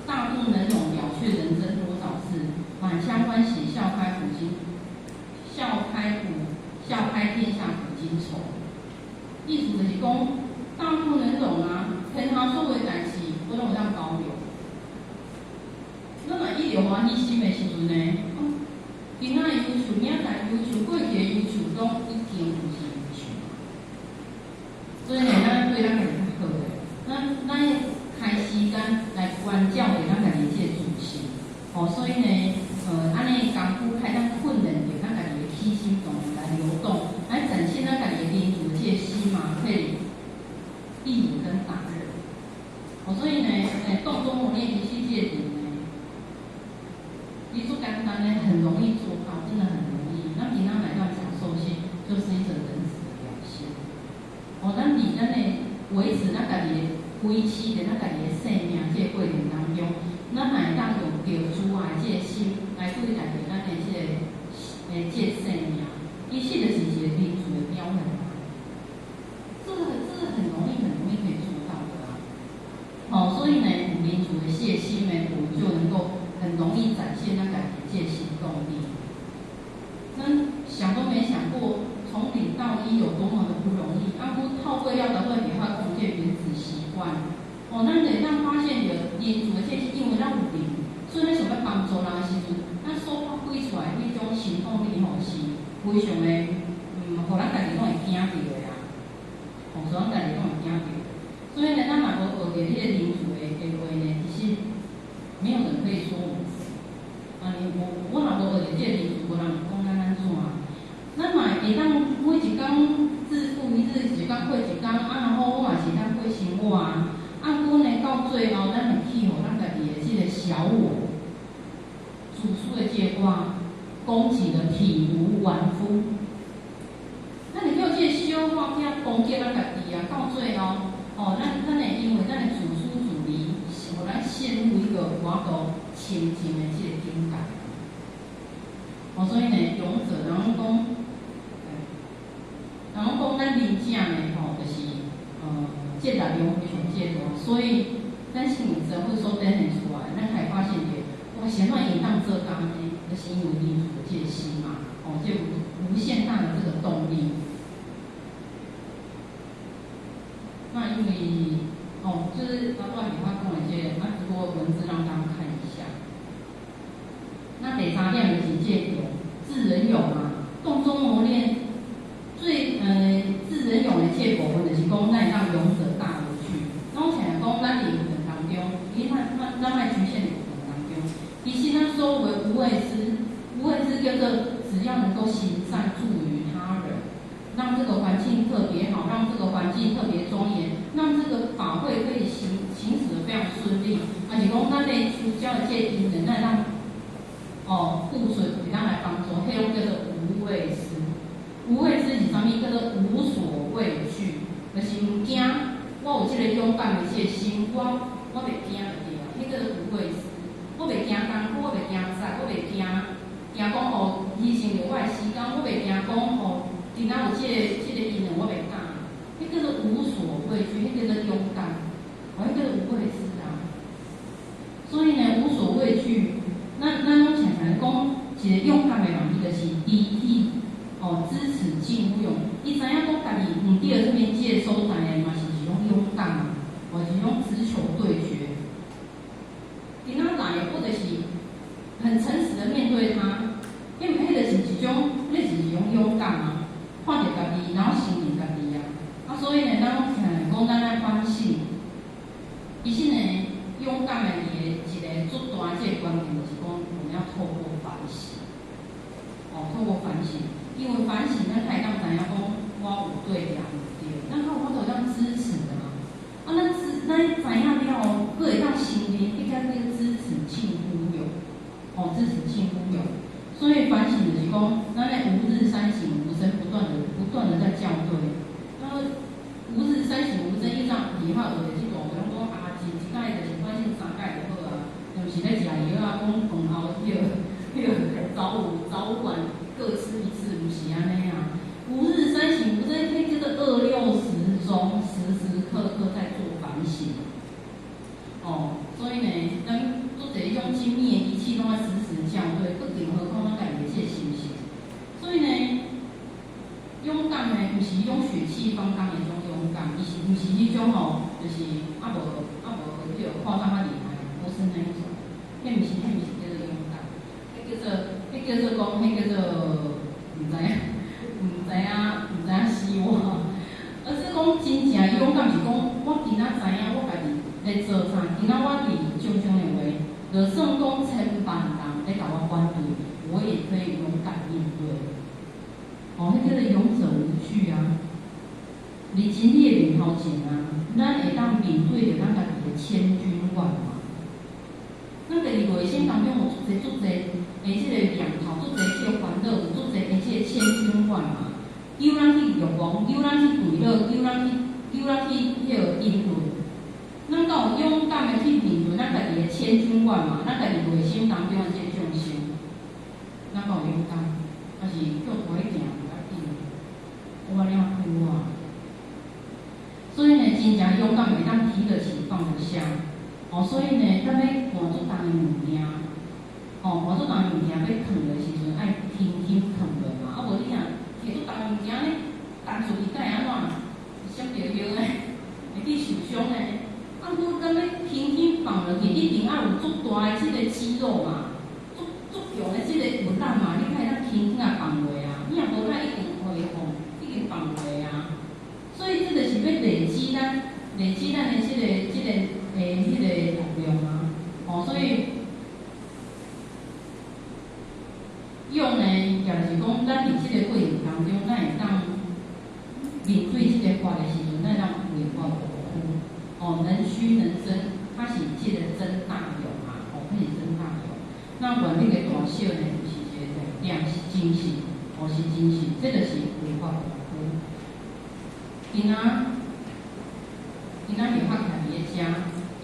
大度能容，了却人生多少事，满腔欢喜，笑开天下古今愁。意思就是讲，大度能容啊，平常所有代志，我拢有当包容。咱若一直欢喜心的时阵呢，今仔优秀，明仔优秀，过去的优秀，拢已经不是优秀。所以呢，咱对咱家己较好的。咱开时间来关照着咱家己这个自信，所以呢，安尼功夫开咱训练着咱家己的起心动念来流动，来展现咱家己的民主这个心嘛，可以力武跟打人。所以呢，动作磨练一系列点呢，你做简单呢，很容易做到，真的很容易。咱平常来讲享受性，就是一种仁慈的表现。咱伫咱的维持咱家己的维持着咱家己的生命这个过程当中，咱会当用着主爱这个心来对待着咱的这个生命，其实就是一个民主的标准啊。这个很容易可以做到的啊。所以呢，有民主的这个心呢，我们就能够很容易展现咱家己这个行动力。咱想都没想过。从零到一有多么的不容易，透过了的会给他贡献原子习惯。咱会当发现着民主的这是因为咱有灵，所以咱想要帮助人的时阵，咱所发挥出来迄种行动力是非常的，互咱家己拢会惊到的啊。所以咱家己拢会惊到。所以呢，咱若无学着迄个民主的话呢，其实没有人可以说我们是。我若无学着这个民主，无人讲咱安怎啊？咱嘛会当每一工自负一日，一工过一工，然后我嘛是当过生活啊。不过呢，到最后咱会去互咱家己的这个小我，自私的这个我，攻击的体无完肤。咱会叫这个小我去攻击咱家己啊，到最后法度亲近的即个境界。哦，所以呢，勇者，人讲咱仁者呢，吼，就是这力量非常介大，所以咱信仰神会所展现出来，咱才发现着，哇，谁会应当做工呢？就是因为仁者这个心嘛，哦，这无限大的这个动力。那因为就是他段里他跟我借，那只不过文字让大家看一下。那第三点就是这种智人勇嘛，动中磨练最智人勇的这部分就是讲，咱让勇者大有趣。那我想讲，咱伫过程当中，因为咱卖局限的过程当中，其实咱所谓无畏师，无畏师叫做只要能够行善助于他人。让这个环境特别好，让这个环境特别庄严，让这个法会可以行驶得非常顺利。而且讲咱咧出教的这因人，咱让付出，给咱来帮助，迄种叫做无畏师。无畏师是啥物？叫做无所畏惧，就是唔惊。我有这个勇敢的这个心，我袂惊就对啦。迄叫做无畏师。我袂惊艰苦，我袂惊晒，我袂惊讲牺牲着我的时间，我袂惊讲今仔有这个因缘，我袂敢，迄叫做无所畏惧，迄叫做勇敢，迄叫做无畏师啊。所以呢，无所畏惧，咱拢常常讲，一个勇敢的人，伊就是离体支持敬勇。伊知影讲家己唔对这边这个所在的嘛，是一种勇敢嘛，是一种直球对决。今仔来，或者是很诚实的面对他，因为迄就是一种，那是一种勇敢嘛。看着家己，然后承认家己啊，所以呢，咱拢听讲咱来反省。其实呢，勇敢的一个最大的这个关键就是讲，我们要透过反省，透过反省，因为反省咱才会当知影讲，我有对良有对，咱较有法度当支持的嘛。咱知影了后，佫会当承认，应该要支持敬夫勇，支持敬夫勇。所以反省就是讲，咱咧吾日三省吾身，不断的在校对。然后吾日三省吾身，伊张以后就去大个讲啊，一届就是反省3届就好啊，就是咧食药啊，讲饭后早午晚各吃一次，不是安尼啊。吾日三省吾身，迄叫做260中，时时刻刻在做反省。所以呢，咱做这种精密的仪器，拢要时时校对，更何况咱家己的这心性。所以呢，勇敢呢，不是迄种血气方刚的迄种勇敢，伊是不是迄种就是无迄个夸张较厉害，不是那一种。迄不是叫做勇敢，迄叫做讲，迄叫做唔知影死我。而是讲真正勇敢是讲，我今仔知影我家己咧做啥，今仔我伫种种的话，就算讲千万人咧甲我反对，我也可以勇敢面对。迄叫做勇者无惧啊！日前你的面头前啊，咱会当面对着咱家己的千军万马。咱家己内心当中有足侪即个念头，足侪即个烦恼，有足侪即个千军万马。诱咱去欲望，诱咱去对乐，诱咱去迄个因论。咱敢有勇敢的去面对咱家己的千军万马，咱家己内心当中的这种心，咱敢有勇敢，还是叫大一行不要紧，我了开啊。所以呢，真正勇敢会当提得起放得下。所以呢，咱要换做重的物件，换做重的物件要扛的时阵，爱轻轻扛落嘛，无你若摕做重的物件咧，担出去该安怎？闪着摇诶，会去受伤诶。我敢要轻轻放落去，一定要有足大的即个肌肉嘛，足强的即个力量嘛，你才会当轻轻啊放落啊。你若无咱一定会放，一定放落啊。所以这个是要累积咱的即个迄个力量啊。所以用呢，也就是讲，咱伫即个过程当中，咱会当面对即个法的时阵，咱当为法保护。能屈能伸，它是即个真大勇啊！可以真大勇。那原理个大小呢，就是一个量是精细，是精细，这个是为法保护。今仔立法开伫个遮，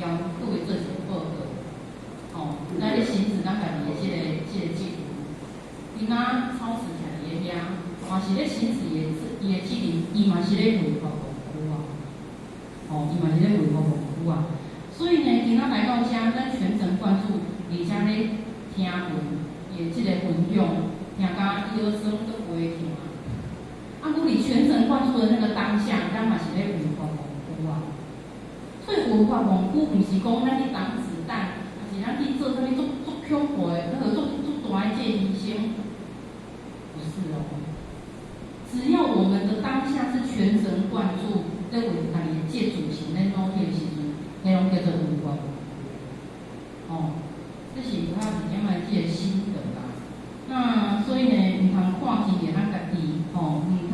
要各位做一个报告。仔超市徛伫遐，嘛是咧行使伊的职能，伊嘛是咧维护防区啊。伊嘛是咧维护防区啊。所以呢，今仔来到遮，咱全神贯注，而且咧听闻伊的即个分享，听甲腰酸都袂痛啊。我哋全神贯注的那个当下，咱嘛是咧维护防区啊。所以维护防区，毋是讲咱去挡子弹，还是咱去做啥物足恐怖的那个足大的这牺牲，不是哦。只要我们的当下是全神贯注，在为家己的这主行在努力的时阵，迄拢叫做维护。这是我一点仔即个心得啦。那所以呢，毋通看轻着咱家己，毋通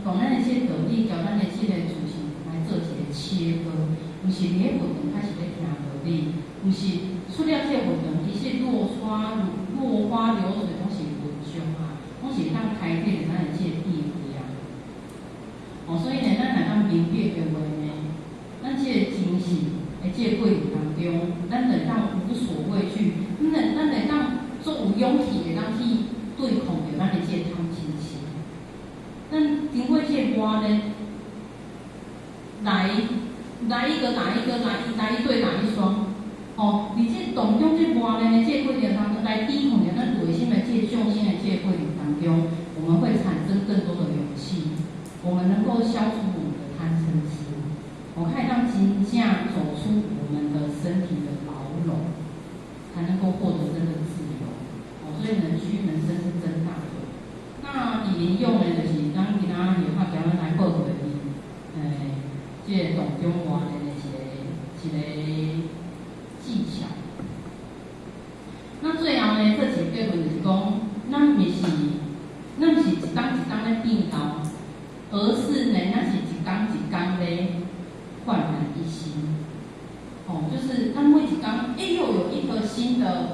从咱的这道理，交咱的这个主行来做一个切割。毋是伫咧活动开始咧听道理，毋是出了这活动，其实落花流水拢是文章啊，拢是当开启着咱的这个智慧啊。所以呢，咱若当明白的话呢，咱这个精神的这个过程当中，咱会当无所畏惧，咱会当足有勇气的当去对抗着咱的这个贪嗔痴。咱经过这个磨练，来一个打一个，来一对打一双。伫这当中这磨练的这过程当中，来抵抗着咱内心的这上心的这过程当中，我们会产生更多的勇气，我们能够消除我们的贪嗔痴，可以让真正走出我们的身体的牢笼，才能够获得真的自由。所以人虚人生是真大的。那以灵用呢，就是咱今仔日发讲来报告的，这个当中磨练的一个技巧。那最后呢，这几个结论就是讲，咱毋是一天一天咧变高，而是呢，咱是一天一天咧焕然一新。就是咱每一天，又有一个新的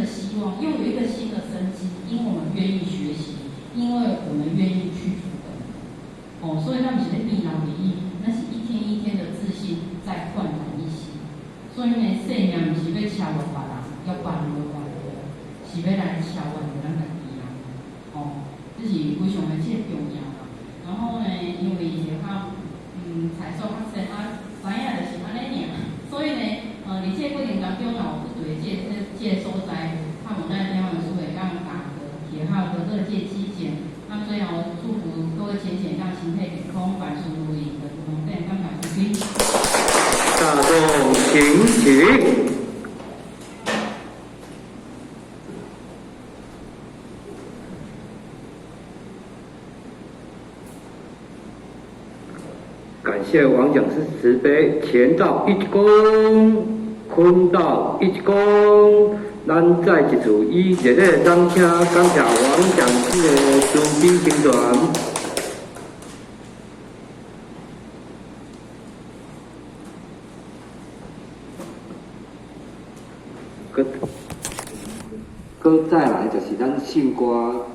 希望，又有一个新的生机，因为我们愿意学习，因为我们愿意去主动。所以咱毋是咧变老而已，那是一天一天的自信在焕然一新。所以呢，生命毋是要超越别人，要别人越快乐，是要来超越咱家己啊。这是非常的重要啦。然后呢，因为就较彩数较深知影就是安尼尔，所以呢，伫这个过程当中，若有不对这个所在，看我咱台湾书会当打嗝，也好得到这体检。那最后祝福各位浅显让身体健康，万事如意，得同健康百岁。大众请起。感谢王讲师慈悲，前道一公，坤道一公。咱再一次以热烈的掌声，感谢王讲师的慈悲宣传。再来就是咱信歌。